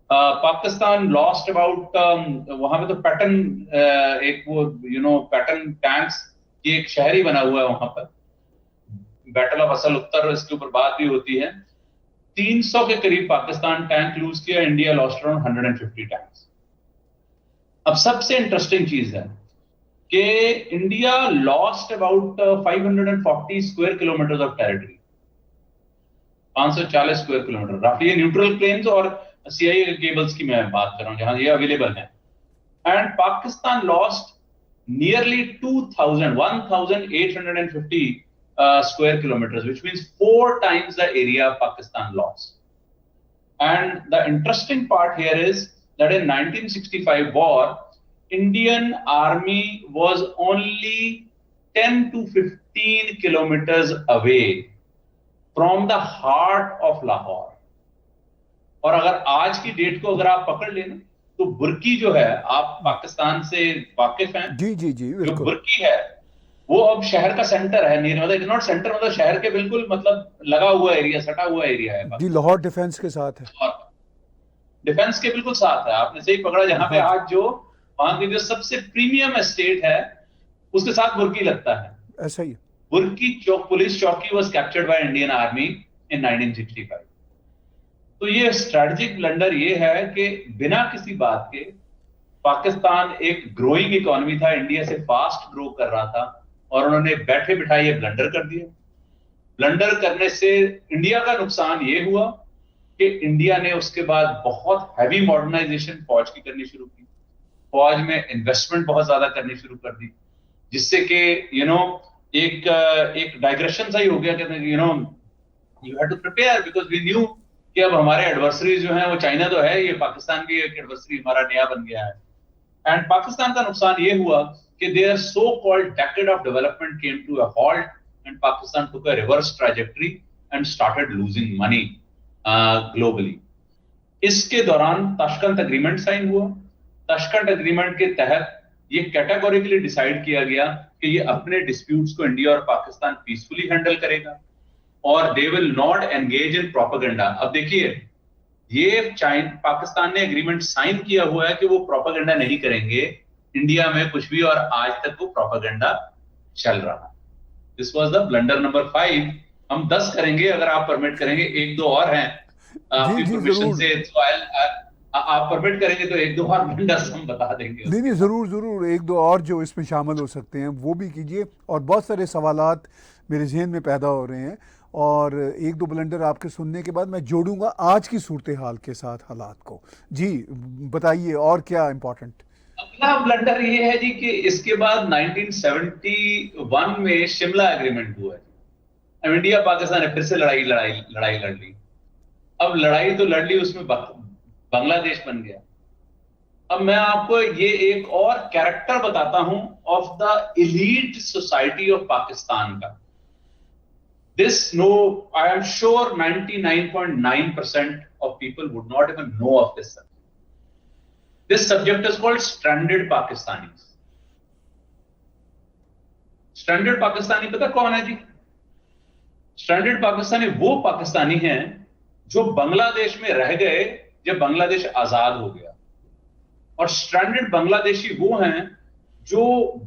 पाकिस्तान लॉस्ट अबाउट, वहां पे तो पैटर्न एक वो पैटर्न टैंक्स की एक शहर ही बना हुआ है वहां पर, बैटल ऑफ असल उत्तर, इसके ऊपर बात भी होती है। 300 के करीब पाकिस्तान टैंक लूज किया, इंडिया लॉस्ट अराउंड 150 टैंक्स। अब सबसे इंटरेस्टिंग चीज है कि India lost about 540 square kilometre of territory, 540 square kilometre रफली। ये न्यूट्रल प्लेन्स और CIA केबल्स की मैं बात कर रहा हूं जहां ये अवेलेबल है। And Pakistan lost nearly 1,850 square kilometers, which means 4 times the area Pakistan lost. And the interesting part here is that in 1965 war, Indian army was only 10 to 15 kilometers away from the heart of Lahore. और अगर आज की date को अगर आप पकड़ लेना, तो बुर्की जो है, आप पाकिस्तान से वाकिफ हैं, जी जी जी, जो बुर्की है वो अब शहर का सेंटर है। मतलब नॉट सेंटर, मतलब शहर के बिल्कुल मतलब लगा हुआ एरिया, सटा हुआ एरिया है जी, लाहौर डिफेंस के साथ है, और डिफेंस के बिल्कुल साथ है। आपने सही पकड़ा, जहां पे आज जो वहां की जो सबसे प्रीमियम एस्टेट है उसके साथ बुर्की लगता है। ऐसा ही। बुर्की पुलिस चौकी was captured by Indian army इन 1965। तो ये स्ट्रेटेजिक ब्लंडर ये है कि बिना किसी बात के पाकिस्तान एक ग्रोइंग इकोनॉमी था, इंडिया से फास्ट ग्रो कर रहा था, और उन्होंने बैठे बिठाए ये ब्लंडर कर दिया। ब्लंडर करने से इंडिया का नुकसान ये हुआ कि इंडिया ने उसके बाद बहुत हैवी मॉडर्नाइजेशन फौज की करनी शुरू की, फौज में इन्वेस्टमेंट बहुत ज्यादा करनी शुरू कर दी, जिससे कि एक डाइग्रेशन सा ही हो गया कि you have to prepare, because we knew कि अब हमारे एडवर्सरी जो हैं वो चाइना तो है, ये पाकिस्तान भी एक एडवर्सरी हमारा नया बन गया है। एंड पाकिस्तान का नुकसान ये हुआ कि their so called decade of development came to a halt and Pakistan took a reverse trajectory and started losing money globally. इसके दौरान ताशकंद एग्रीमेंट साइन हुआ। ताशकंद एग्रीमेंट के तहत ये कैटेगोरिकली डिसाइड किया गया कि ये अपने डिस्प्यूट्स को इंडिया और पाकिस्तान पीसफुली हैंडल करेगा और they will not engage in propaganda. अब देखिए, ये पाकिस्तान ने एग्रीमेंट साइन किया हुआ है कि वो प्रोपेगेंडा नहीं करेंगे इंडिया में कुछ भी, और आज तक वो प्रोपेगेंडा चल रहा है। This was the blunder number 5। हम 10 करेंगे अगर आप परमिट करेंगे, एक दो और हैं आपकी परमिशन से, तो आप परमिट करेंगे तो एक दो और ब्लंडर्स हम बता देंगे। नहीं, जरूर जरूर, एक दो और जो इसमें शामिल हो सकते हैं वो भी कीजिए। और बहुत सारे सवालात मेरे जहन में पैदा हो रहे हैं, और एक दो ब्लंडर आपके सुनने के बाद मैं जोड़ूंगा आज की सूरत हाल के साथ हालात को। जी बताइए, और क्या इंपॉर्टेंट? अगला ब्लंडर ये है जी कि इसके बाद 1971 में शिमला एग्रीमेंट हुआ है। अब इंडिया पाकिस्तान ने फिर से लड़ाई लड़ ली। अब लड़ाई तो लड़ ली, उसमें बांग्लादेश बन गया। अब मैं आपको ये एक और कैरेक्टर बताता हूं of the elite society of Pakistan का। I am sure 99.9% of people would not even know of this subject. This subject is called stranded Pakistanis. Stranded Pakistani पता कौन है जी? Stranded Pakistani वो पाकिस्तानी हैं जो बांग्लादेश में रह गए जब बांग्लादेश आजाद हो गया, और स्ट्रैंडेड बांग्लादेशी वो हैं जो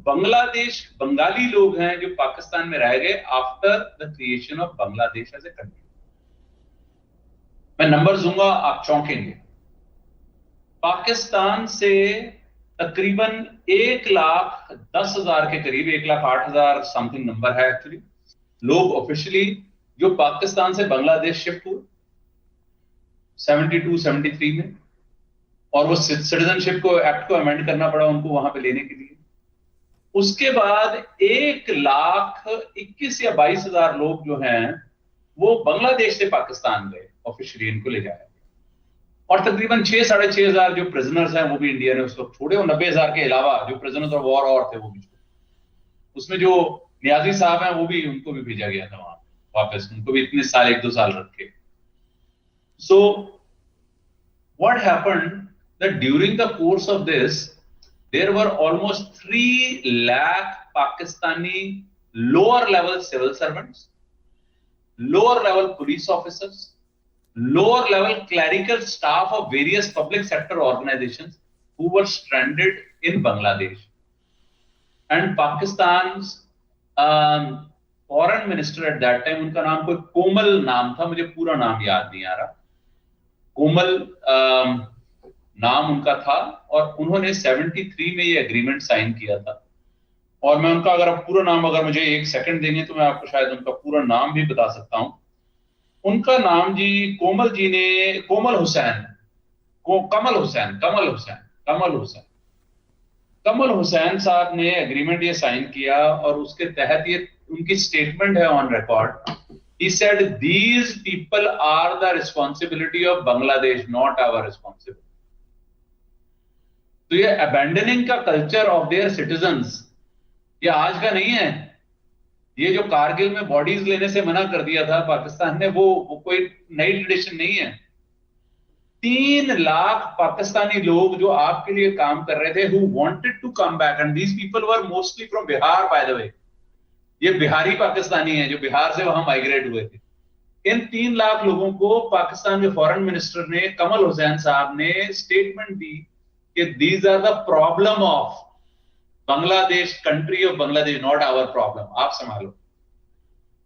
बंगाली लोग हैं जो पाकिस्तान में रह गए after the creation of Bangladesh as a country. मैं नंबर दूंगा, आप चौंकेंगे। पाकिस्तान से तकरीबन 1,10,000 के करीब, 1,08,000 समथिंग नंबर है एक्चुअली, लोग ऑफिशियली जो पाकिस्तान से बांग्लादेश शिफ्ट हुए 72-73 में, और वो सिटीजनशिप को एक्ट को अमेंड करना पड़ा उनको वहां पे लेने के लिए। उसके बाद 1,21,000 या 22,000 लोग जो हैं वो बांग्लादेश से पाकिस्तान गए, ऑफिशियली इनको ले जाया, और तकरीबन 6,500 जो प्रिजनर्स हैं वो भी इंडिया ने उस वक्त छोड़े, और 90,000 के अलावा जो प्रिजनर्स ऑफ वॉर और थे वो भी छोड़े। उसमें जो नियाजी साहब हैं वो भी, उनको भी भेजा गया था वहां वापस, उनको भी इतने साल, 1-2 साल रखे। So what happened that during the course of this there were almost 3 lakh Pakistani lower level civil servants, lower level police officers, lower level clerical staff of various public sector organizations who were stranded in Bangladesh. And Pakistan's foreign minister at that time, उनका नाम कोई कोमल नाम था, मुझे पूरा नाम याद नहीं आ रहा, कोमल नाम उनका था, और उन्होंने 73 में ये एग्रीमेंट साइन किया था। और मैं उनका अगर आप पूरा नाम, अगर मुझे 1 सेकंड देंगे तो मैं आपको शायद उनका पूरा नाम भी बता सकता हूं। उनका नाम जी, कोमल जी ने, कमल हुसैन साहब ने एग्रीमेंट ये साइन किया, और उसके तहत ये उनकी स्टेटमेंट है on record. He said, these people are the responsibility of Bangladesh, not our responsibility. तो ये abandoning का कल्चर ऑफ देयर सिटीजन्स ये आज का नहीं है। ये जो कारगिल में बॉडीज लेने से मना कर दिया था पाकिस्तान ने, वो कोई नई ट्रेडिशन नहीं है। 3 लाख पाकिस्तानी लोग जो आपके लिए काम कर रहे थे, who wanted to come back, and these people were mostly from Bihar, by the way. ये बिहारी पाकिस्तानी हैं जो बिहार से वहां माइग्रेट हुए थे। इन 3 लाख लोगों को पाकिस्तान के फॉरेन मिनिस्टर ने, कमल हुसैन साहब ने स्टेटमेंट दी कि these are the problem of Bangladesh, country of Bangladesh, not our problem, आप संभालो।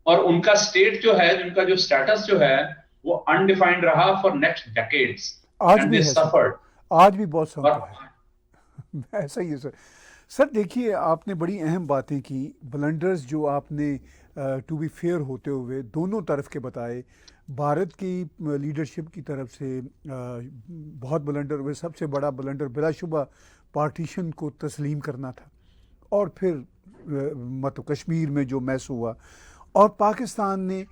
और उनका स्टेट जो है, उनका जो स्टेटस जो है वो अनडिफाइंड रहा फॉर नेक्स्ट डेकेड्स आज एंड भी दे है सर, सफर्ड। आज भी बहुत संख्या और है। ऐसा ही है सर। सर देखिए, आपने बड़ी अहम बातें की, ब्लंडर्स जो आपने टू बी फेयर होते हुए दोनों तरफ के बताए। भारत की लीडरशिप की तरफ से बहुत ब्लंडर हुए। सबसे बड़ा ब्लंडर बिलाशुबा पार्टीशन को तस्लीम करना था, और फिर मतलब कश्मीर में जो मैस हुआ, और पाकिस्तान ने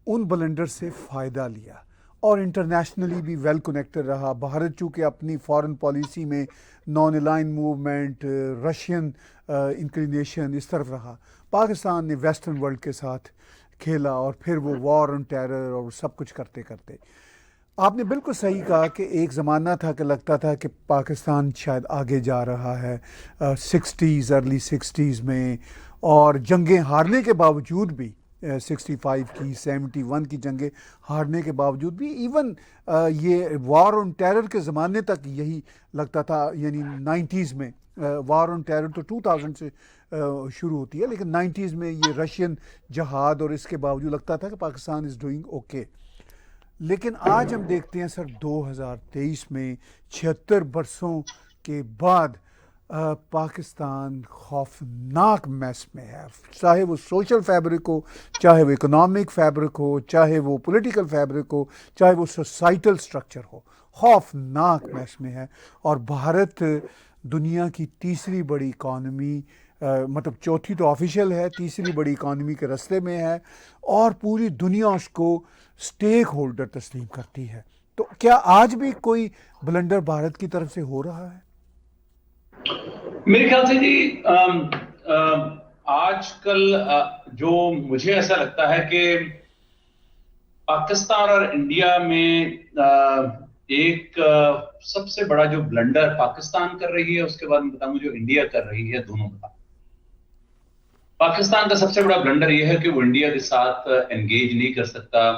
उन ब्लंडर से फ़ायदा लिया और इंटरनेशनली भी वेल कनेक्टेड रहा। भारत चूँकि अपनी फॉरेन पॉलिसी में non align movement, Russian inclination इस तरफ रहा, पाकिस्तान ने वेस्टर्न वर्ल्ड के साथ खेला, और फिर वो वॉर ऑन टेरर और सब कुछ करते करते। आपने बिल्कुल सही कहा कि एक ज़माना था कि लगता था कि पाकिस्तान शायद आगे जा रहा है, 60s अर्ली 60s में, और जंगें हारने के बावजूद भी, 65 की 71 की जंगें हारने के बावजूद भी, इवन ये वॉर ऑन टेरर के ज़माने तक यही लगता था। यानी 90s में वॉर ऑन टेरर तो 2000 से शुरू होती है, लेकिन 90s में ये रशियन जहाद, और इसके बावजूद लगता था कि पाकिस्तान इज़ डूइंग ओके। लेकिन आज हम देखते हैं सर, 2023 में 76 बरसों के बाद पाकिस्तान खौफनाक मैस में है। चाहे वो सोशल फैब्रिक हो, चाहे वो इकोनॉमिक फैब्रिक हो, चाहे वो पॉलिटिकल फैब्रिक हो, चाहे वो सोसाइटल स्ट्रक्चर हो, खौफनाक मैस में है। और भारत दुनिया की तीसरी बड़ी इकॉनमी, मतलब चौथी तो ऑफिशियल है, तीसरी बड़ी इकॉनमी के रास्ते में है, और पूरी दुनिया उसको स्टेक होल्डर तस्लीम करती है। तो क्या आज भी कोई ब्लंडर भारत की तरफ से हो रहा है? मेरे ख्याल से जी आजकल जो मुझे ऐसा लगता है कि पाकिस्तान और इंडिया में एक सबसे बड़ा जो ब्लंडर पाकिस्तान कर रही है, उसके बाद मैं बताऊं जो इंडिया कर रही है, दोनों बता। पाकिस्तान का सबसे बड़ा ब्लंडर यह है कि वो इंडिया के साथ एंगेज नहीं कर सकता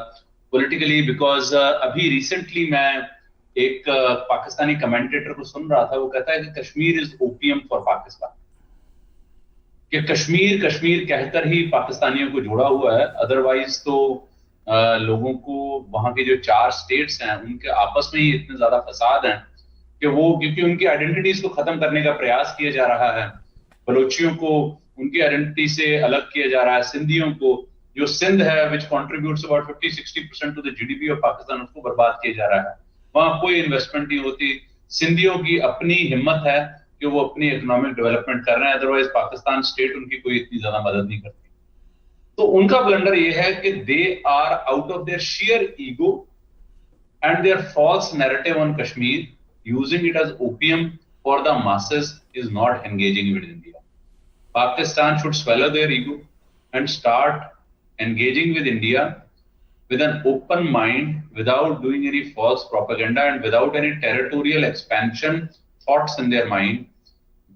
पॉलिटिकली, बिकॉज अभी रिसेंटली मैं एक पाकिस्तानी कमेंटेटर को सुन रहा था, वो कहता है कि Kashmir is OPM for Pakistan, कि कश्मीर कश्मीर कहकर ही पाकिस्तानियों को जोड़ा हुआ है। अदरवाइज तो लोगों को वहां के जो 4 स्टेट्स हैं उनके आपस में ही इतने ज्यादा फसाद हैं कि वो, क्योंकि उनकी आइडेंटिटीज को खत्म करने का प्रयास किया जा रहा है। बलोचियों को उनकी आइडेंटिटी से अलग किया जा रहा है। सिंधियों को, जो सिंध है which contributes about 50-60% to the GDP of Pakistan, उसको बर्बाद किया जा रहा है। वहां कोई इन्वेस्टमेंट नहीं होती। सिंधियों की अपनी हिम्मत है कि वो अपनी इकोनॉमिक डेवलपमेंट कर रहे हैं, अदरवाइज पाकिस्तान स्टेट उनकी कोई इतनी ज्यादा मदद नहीं करती। तो उनका ब्लंडर ये है कि they are out of their sheer ego and their false narrative on Kashmir, using it as opium for the masses, is not engaging with India. Pakistan should swallow their ego and start engaging with India with an open mind, without doing any false propaganda and without any territorial expansion thoughts in their mind.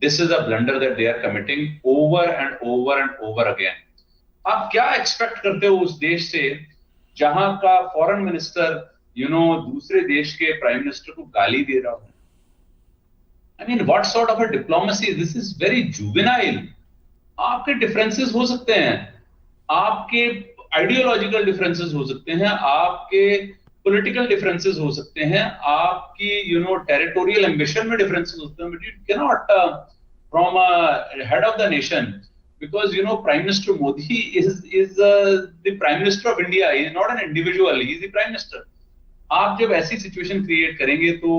This is a blunder that they are committing over and over and over again. आप क्या expect करते हो उस देश से जहां का foreign minister दूसरे देश के प्राइम मिनिस्टर को गाली दे रहा हो? I mean, what sort of a diplomacy? This is very juvenile. आपके डिफरेंसेस हो सकते हैं, आपके आइडियोलॉजिकल डिफरेंसेस हो सकते हैं, आपके पॉलिटिकल डिफरेंसेस हो सकते हैं, आपकी टेरिटोरियल एम्बिशन में डिफरेंसेस हो सकते हैं, but you can not from head of the nation, because Prime Minister Modi is the Prime Minister of India. He is not an individual, he is the Prime Minister. आप जब ऐसी situation create करेंगे तो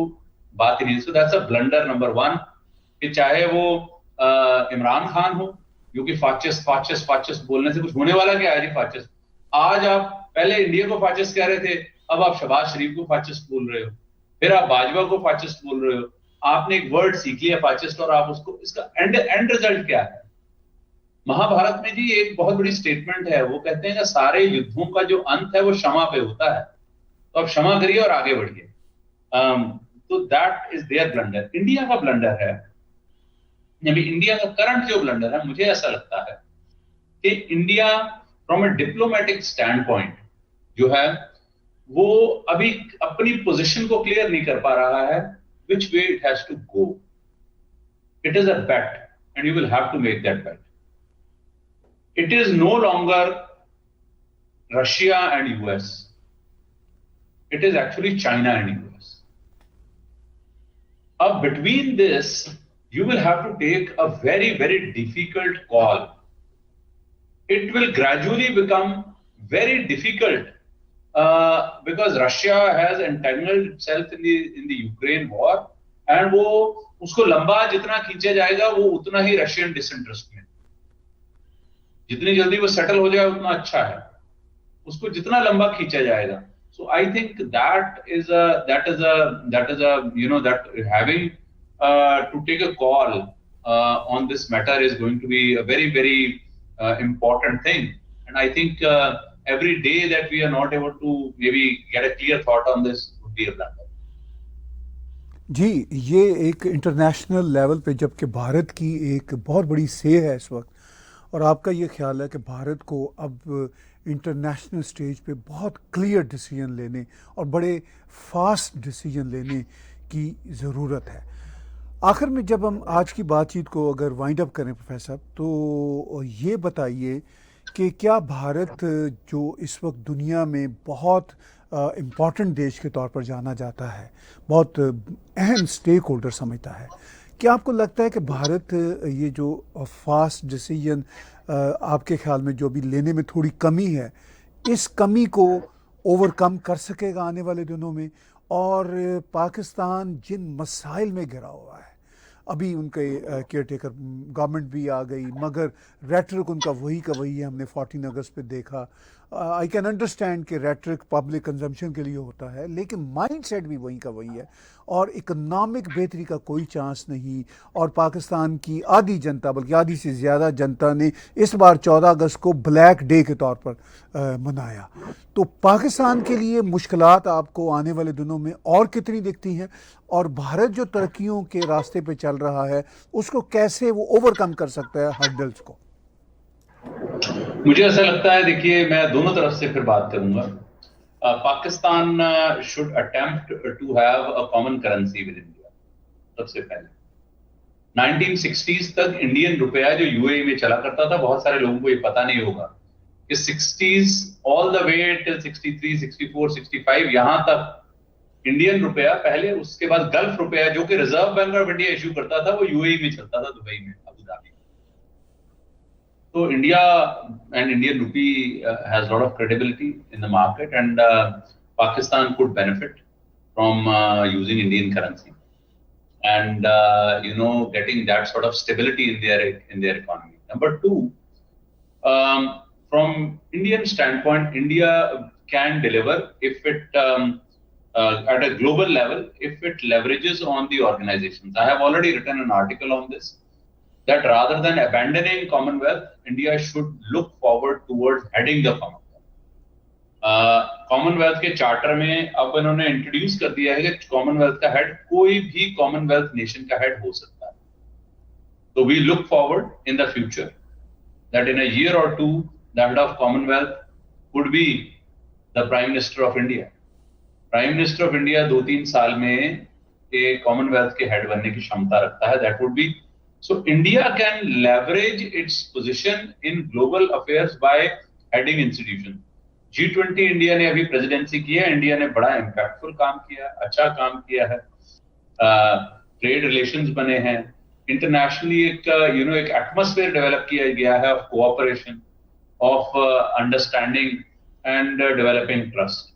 बात ही नहीं। So that's a blunder number 1, कि चाहे वो इमरान खान हो, जो कि फाचिस्ट बोलने से कुछ होने वाला क्या है जी? फाचिस्ट, आज आप पहले इंडिया को फाचिस्ट कह रहे थे, अब आप शहबाज शरीफ को फाचिस्ट बोल रहे हो, फिर आप बाजवा को फाचिस्ट बोल रहे हो। आपने एक वर्ड सीख लिया फाचिस्ट, और आप उसको, इसका एंड रिजल्ट क्या है? महाभारत में जी एक बहुत बड़ी स्टेटमेंट है, वो कहते हैं कि सारे युद्धों का जो अंत है वो क्षमा पे होता है, तो आप क्षमा करिए और आगे बढ़िए। तो that is their blunder. India का ब्लंडर है, यानी इंडिया का करंट जो ब्लंडर है, मुझे ऐसा लगता है कि India from A diplomatic stand point जो है वो अभी अपनी पोजीशन को क्लियर नहीं कर पा रहा है, which way it has to go. It is a bet and you will have to make that bet. It is no longer Russia and US. it is actually China and US. Between this, you will have to take a very, very difficult call. It will gradually become very difficult because Russia has entangled itself in the Ukraine war, and वो उसको लंबा जितना खींचा जाएगा वो उतना ही Russian disinterest में, जितनी जल्दी वो सेटल हो जाए उतना अच्छा है, उसको जितना लंबा खींचा जाएगा. So I think that is a that having to take a call on this matter is going to be a very, very important thing. And I think every day that we are not able to maybe get a clear thought on this would be a blunder. जी, ये एक international level पे जबकि भारत की एक बहुत बड़ी से है इस वक्त, और आपका ये ख्याल है कि भारत को अब इंटरनेशनल स्टेज पे बहुत क्लियर डिसीजन लेने और बड़े फास्ट डिसीजन लेने की ज़रूरत है. आखिर में जब हम आज की बातचीत को अगर वाइंड अप करें प्रोफेसर, तो ये बताइए कि क्या भारत जो इस वक्त दुनिया में बहुत इम्पॉर्टेंट देश के तौर पर जाना जाता है, बहुत अहम स्टेक होल्डर समझता है, क्या आपको लगता है कि भारत ये जो फास्ट डिसीजन आपके ख्याल में जो भी लेने में थोड़ी कमी है, इस कमी को ओवरकम कर सकेगा आने वाले दिनों में? और पाकिस्तान जिन मसाइल में घिरा हुआ है, अभी उनके केयर टेकर गवर्नमेंट भी आ गई, मगर रेटरिक उनका वही का वही है. हमने 14 अगस्त पे देखा. आई कैन अंडरस्टैंड कि रेटरिक पब्लिक कंजम्पशन के लिए होता है, लेकिन माइंडसेट भी वही का वही है और इकोनॉमिक बेहतरी का कोई चांस नहीं. और पाकिस्तान की आधी जनता, बल्कि आधी से ज़्यादा जनता ने इस बार 14 अगस्त को ब्लैक डे के तौर पर मनाया. तो पाकिस्तान के लिए मुश्किलात आपको आने वाले दिनों में और कितनी दिखती हैं, और भारत जो तरक्कियों के रास्ते पे चल रहा है उसको कैसे वो ओवरकम कर सकता है हर्डल्स को? मुझे ऐसा लगता है, देखिए मैं दोनों तरफ से फिर बात करूंगा. Pakistan should attempt to have a common currency with India. सबसे पहले 1960s तक इंडियन रुपया जो यूएई में चला करता था, बहुत सारे लोगों को ये पता नहीं होगा कि 60s all the way till 63, 64, 65 यहां तक इंडियन रुपया पहले, उसके बाद गल्फ रुपया जो कि reserve bank of India issue करता था, वो यूएई में चलता था, दुबई में, Abu Dhabi. So India and Indian rupee has a lot of credibility in the market, and Pakistan could benefit from using Indian currency and getting that sort of stability in their economy. Number two, from Indian standpoint, India can deliver if it at a global level, if it leverages on the organizations. I have already written an article on this, that rather than abandoning Commonwealth, India should look forward towards heading the Commonwealth. Commonwealth के charter में अब इन्होंने introduce कर दिया है कि Commonwealth का head कोई भी कॉमनवेल्थ नेशन का हेड हो सकता है. तो we look forward in the future that in a year or two the head of Commonwealth would be the prime minister of India. Prime minister of India 2-3 साल में Commonwealth के head बनने की क्षमता रखता है. That would be, so India can leverage its position in global affairs by heading institutions. G20 India ने अभी प्रेसिडेंसी की है. इंडिया ने बड़ा इम्पैक्टफुल काम किया, अच्छा काम किया है. ट्रेड रिलेशंस बने हैं. इंटरनेशनली एक एटमॉस्फेयर डेवलप किया गया है of cooperation, of understanding and developing trust.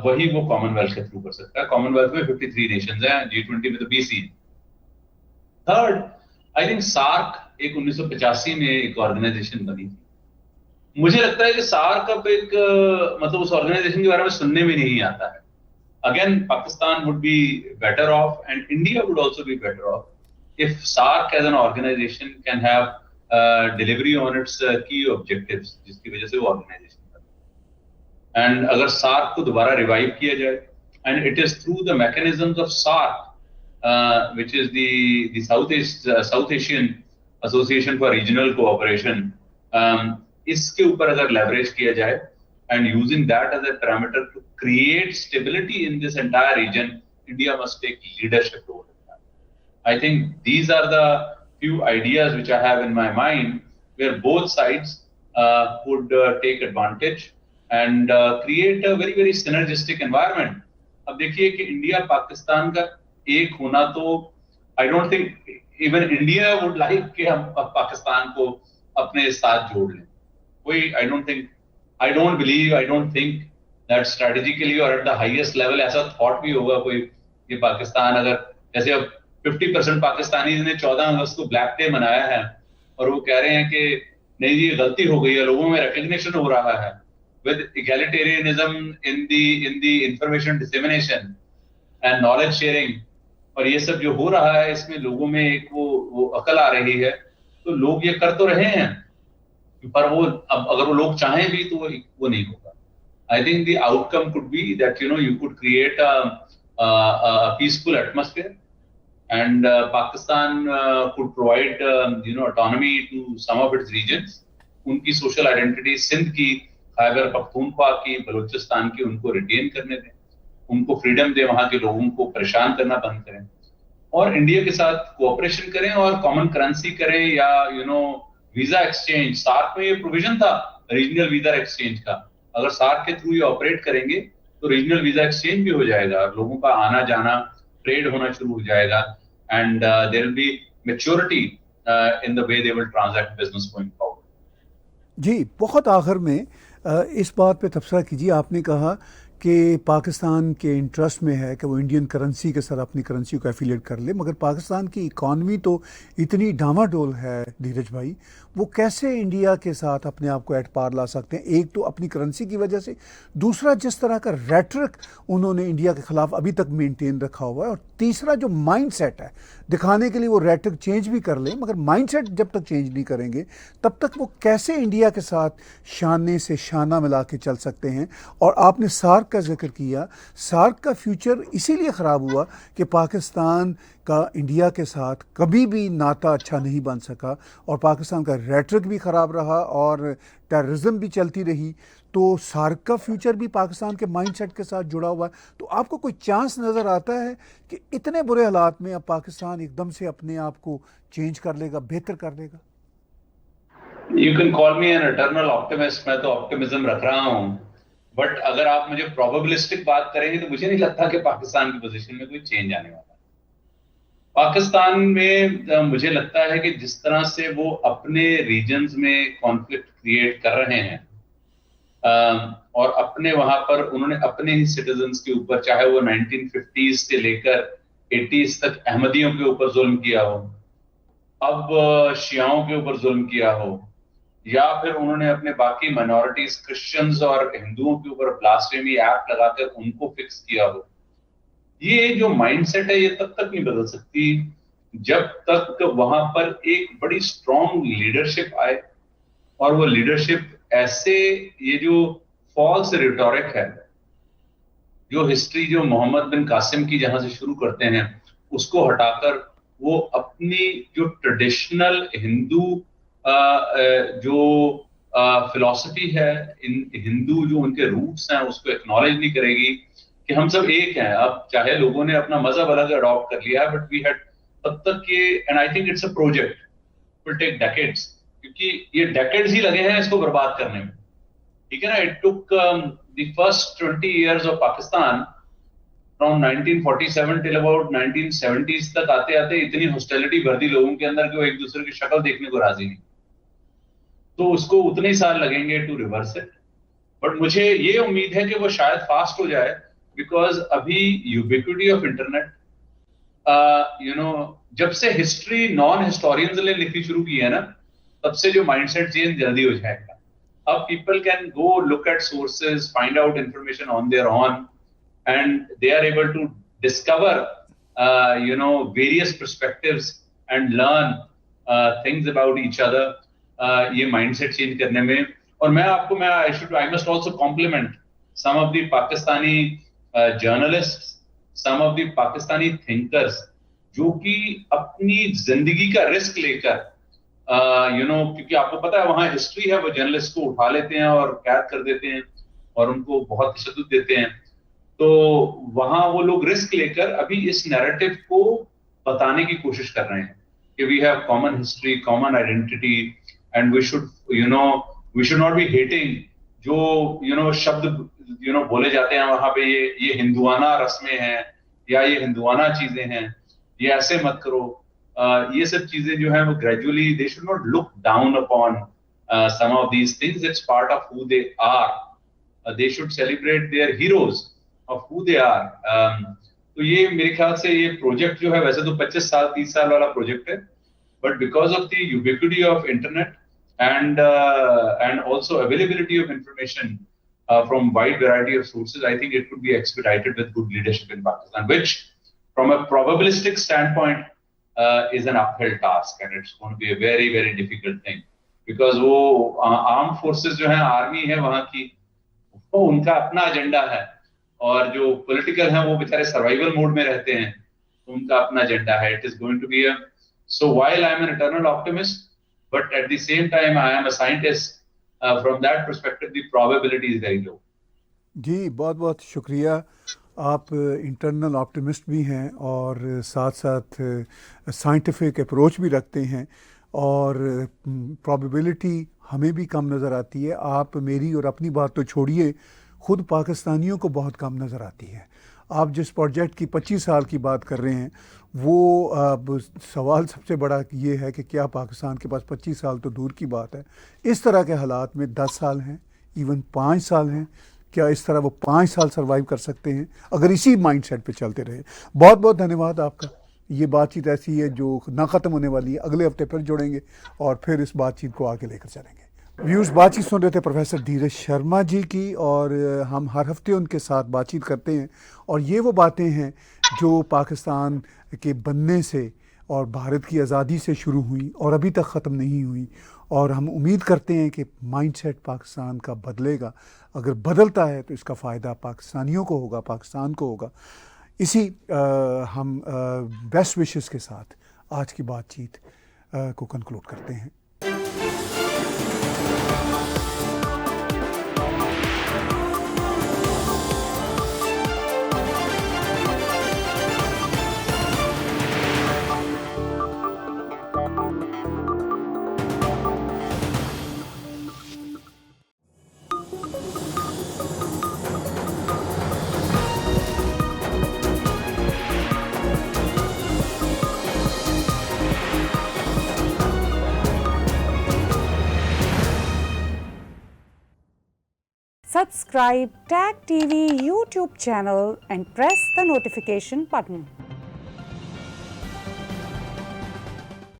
वही वो कॉमनवेल्थ के थ्रू कर सकता है. कॉमनवेल्थ में 53 नेशंस हैं, G20 में तो 20 ही. थर्ड, आई थिंक सार्क एक 1985 में एक ऑर्गेनाइजेशन बनी थी. मुझे लगता है कि सार्क अब एक मतलब उस ऑर्गेनाइजेशन के बारे में सुनने में नहीं आता है. Again Pakistan would be better off and India would also be better off if SAARC as an organization can have delivery on its key objectives, जिसकी वजह से वो ऑर्गेनाइजेशन बनी. एंड अगर सार्क को दोबारा रिवाइव किया जाए, and it is through the mechanisms of SAARC which is the South Asian Association for Regional Cooperation, इसके ऊपर अगर leverage किया जाए and using that as a parameter to create stability in this entire region, India must take leadership role in that. I think these are the few ideas which I have in my mind where both sides could take advantage and create a very very synergistic environment. अब देखिए कि India Pakistan का एक होना तो I don't think even India would like कि हम पाकिस्तान को अपने साथ जोड़ लें. कोई I don't believe, I don't think that strategically और एट द हाईएस्ट लेवल ऐसा थॉट भी होगा कोई कि पाकिस्तान अगर जैसे अब 50% पाकिस्तानी ने 14 अगस्त को ब्लैक डे मनाया है और वो कह रहे हैं कि नहीं जी गलती हो गई है, लोगों में रिकग्निशन हो रहा है with egalitarianism in the information dissemination and knowledge sharing, और ये सब जो हो रहा है इसमें लोगों में एक वो अकल आ रही है, तो लोग ये कर तो रहे हैं पर वो अब अगर वो लोग चाहें भी तो वो नहीं होगा. I think the outcome could be that you could create a peaceful atmosphere and Pakistan could provide autonomy to some of its regions. उनकी social identity सिंध की, खैबर पख्तूनख्वा की, बलूचिस्तान की, उनको रिटेन करने दें, उनको फ्रीडम दें, वहां के लोगों को परेशान करना बंद करें और इंडिया के साथ कोऑपरेशन करें और कॉमन करेंसी करें या वीजा एक्सचेंज. सार्क में ये प्रोविजन था रीजनल वीजा एक्सचेंज का, अगर सार्क के थ्रू ये ऑपरेट करेंगे तो रीजनल वीजा एक्सचेंज भी हो जाएगा, लोगों का आना जाना ट्रेड होना शुरू हो जाएगा and there will be maturity in the way they will transact business going forward. जी, बहुत आखिर में इस बात पे तबसरा कीजिए. आपने कहा कि पाकिस्तान के इंटरेस्ट में है कि वो इंडियन करेंसी के साथ अपनी करेंसी को एफिलिएट कर ले, मगर पाकिस्तान की इकॉनमी तो इतनी डामाडोल है धीरज भाई, वो कैसे इंडिया के साथ अपने आप को एट पार ला सकते हैं? एक तो अपनी करेंसी की वजह से, दूसरा जिस तरह का रेटरिक उन्होंने इंडिया के खिलाफ अभी तक मेंटेन रखा हुआ है, और तीसरा जो माइंडसेट है, दिखाने के लिए वो रेटरिक चेंज भी कर लें मगर माइंडसेट जब तक चेंज नहीं करेंगे तब तक वो कैसे इंडिया के साथ शाने से शाना मिला के चल सकते हैं? और आपने सार्क का जिक्र किया, सार्क का फ्यूचर इसीलिए ख़राब हुआ कि पाकिस्तान का इंडिया के साथ कभी भी नाता अच्छा नहीं बन सका और पाकिस्तान का रेटरिक भी ख़राब रहा और टेररिज्म भी चलती रही. तो सार्क का फ्यूचर भी पाकिस्तान के माइंडसेट के साथ जुड़ा हुआ है. तो आपको कोई चांस नज़र आता है कि इतने बुरे हालात में अब पाकिस्तान एकदम से अपने आप को चेंज कर लेगा, बेहतर कर लेगा? You can call me an eternal optimist, मैं तो ऑप्टिमिज्म रख रहा हूँ, बट अगर आप मुझे प्रोबेबिलिस्टिक बात करेंगे तो मुझे नहीं लगता कि पाकिस्तान की पोजीशन में कोई चेंज आने वाला है. पाकिस्तान में मुझे लगता है कि जिस तरह से वो अपने रीजन्स में कॉन्फ्लिक्ट क्रिएट कर रहे हैं और अपने वहां पर उन्होंने अपने ही सिटीजन्स के ऊपर, चाहे वो 1950s से लेकर 80s तक अहमदियों के ऊपर जुल्म किया हो, अब शियाओं के ऊपर जुल्म किया हो, या फिर उन्होंने अपने बाकी माइनॉरिटीज क्रिश्चियंस और हिंदुओं के ऊपर ब्लास्फेमी एक्ट लगाकर उनको फिक्स किया हो. ये जो माइंडसेट है ये तब तक नहीं बदल सकती जब तक वहां पर एक बड़ी स्ट्रॉन्ग लीडरशिप आए और वो लीडरशिप ऐसे, ये जो फॉल्स रिटोरिक है, जो हिस्ट्री जो मोहम्मद बिन कासिम की जहां से शुरू करते हैं उसको हटाकर वो अपनी जो ट्रेडिशनल हिंदू जो फिलॉसफी है, हिंदू जो उनके रूट्स हैं उसको एक्नॉलेज नहीं करेगी कि हम सब एक हैं. अब चाहे लोगों ने अपना मजहब अलग अडॉप्ट कर लिया है, बट वी हैड तब तक ये, and I think it's a project, will take decades, क्योंकि ये डेकेड्स ही लगे हैं इसको बर्बाद करने में. ठीक है ना. It took the first 20 years of Pakistan from 1947 till about 1970s तक आते आते इतनी हॉस्टिलिटी भर दी लोगों के अंदर कि वो एक दूसरे की शक्ल देखने को राजी नहीं. तो उसको उतने ही साल लगेंगे टू रिवर्स इट, बट मुझे ये उम्मीद है कि वो शायद फास्ट हो जाए, बिकॉज अभी यूबिक्विटी ऑफ इंटरनेट, जब से हिस्ट्री नॉन हिस्टोरियंस ने लिखनी शुरू की है ना, तब से जो माइंडसेट चेंज जल्दी हो जाएगा. अब people can go look at sources, find out information on their own, and they are able to discover various perspectives and learn things about each other. ये माइंडसेट चेंज करने में, और मैं I must also compliment some of the Pakistani journalists, some of the Pakistani thinkers, जो कि अपनी जिंदगी का रिस्क लेकर क्योंकि आपको पता है वहां हिस्ट्री है, वो जर्नलिस्ट को उठा लेते हैं और कैद कर देते हैं और उनको बहुत तशद्दुद देते हैं. तो वहां वो लोग रिस्क लेकर अभी इस नैरेटिव को बताने की कोशिश कर रहे हैं कि we have common history, common identity, and we should not be hating जो शब्द बोले जाते हैं वहां पे, ये हिंदुआना रस्में हैं या ये हिंदुआना चीजें हैं, ये ऐसे मत करो, ये सब चीजें जो है वो gradually they should not look down upon some of these things. It's part of who they are. They should celebrate their heroes of who they are. तो ये मेरे ख्याल से ये प्रोजेक्ट जो है, वैसे तो 25 साल 30 साल वाला प्रोजेक्ट है, but because of the ubiquity of internet and also availability of information from wide variety of sources, I think it could be expedited with good leadership in Pakistan, which from a probabilistic standpoint is an uphill task, and it's going to be a very very difficult thing, because वो armed forces जो है, army है वहां की, वो उनका अपना agenda है, और जो पॉलिटिकल है वो बेचारे सर्वाइवल मोड में रहते हैं, तो उनका अपना एजेंडा है. It is going to be so while I am an eternal optimist, but at the same time I am a scientist, from that perspective the probability is very low. जी, बहुत बहुत शुक्रिया. आप इंटरनल ऑप्टिमिस्ट भी हैं और साथ साथ साइंटिफिक अप्रोच भी रखते हैं, और प्रोबेबिलिटी हमें भी कम नज़र आती है. आप मेरी और अपनी बात तो छोड़िए, ख़ुद पाकिस्तानियों को बहुत कम नज़र आती है. आप जिस प्रोजेक्ट की 25 साल की बात कर रहे हैं, वो अब सवाल सबसे बड़ा ये है कि क्या पाकिस्तान के पास 25 साल तो दूर की बात है, इस तरह के हालात में 10 साल हैं, इवन 5 साल हैं, क्या इस तरह वो 5 साल सर्वाइव कर सकते हैं अगर इसी माइंडसेट पे चलते रहे. बहुत बहुत धन्यवाद आपका. ये बातचीत ऐसी है जो ना ख़त्म होने वाली है. अगले हफ्ते फिर जुड़ेंगे और फिर इस बातचीत को आगे लेकर चलेंगे. व्यूज़, बातचीत सुन रहे थे प्रोफेसर धीरज शर्मा जी की, और हम हर हफ्ते उनके साथ बातचीत करते हैं, और ये वो बातें हैं जो पाकिस्तान के बनने से और भारत की आज़ादी से शुरू हुई और अभी तक ख़त्म नहीं हुई, और हम उम्मीद करते हैं कि माइंडसेट पाकिस्तान का बदलेगा. अगर बदलता है तो इसका फ़ायदा पाकिस्तानियों को होगा, पाकिस्तान को होगा. इसी हम बेस्ट विशेस के साथ आज की बातचीत को कंक्लूड करते हैं. Subscribe TAG TV YouTube channel and press the notification button.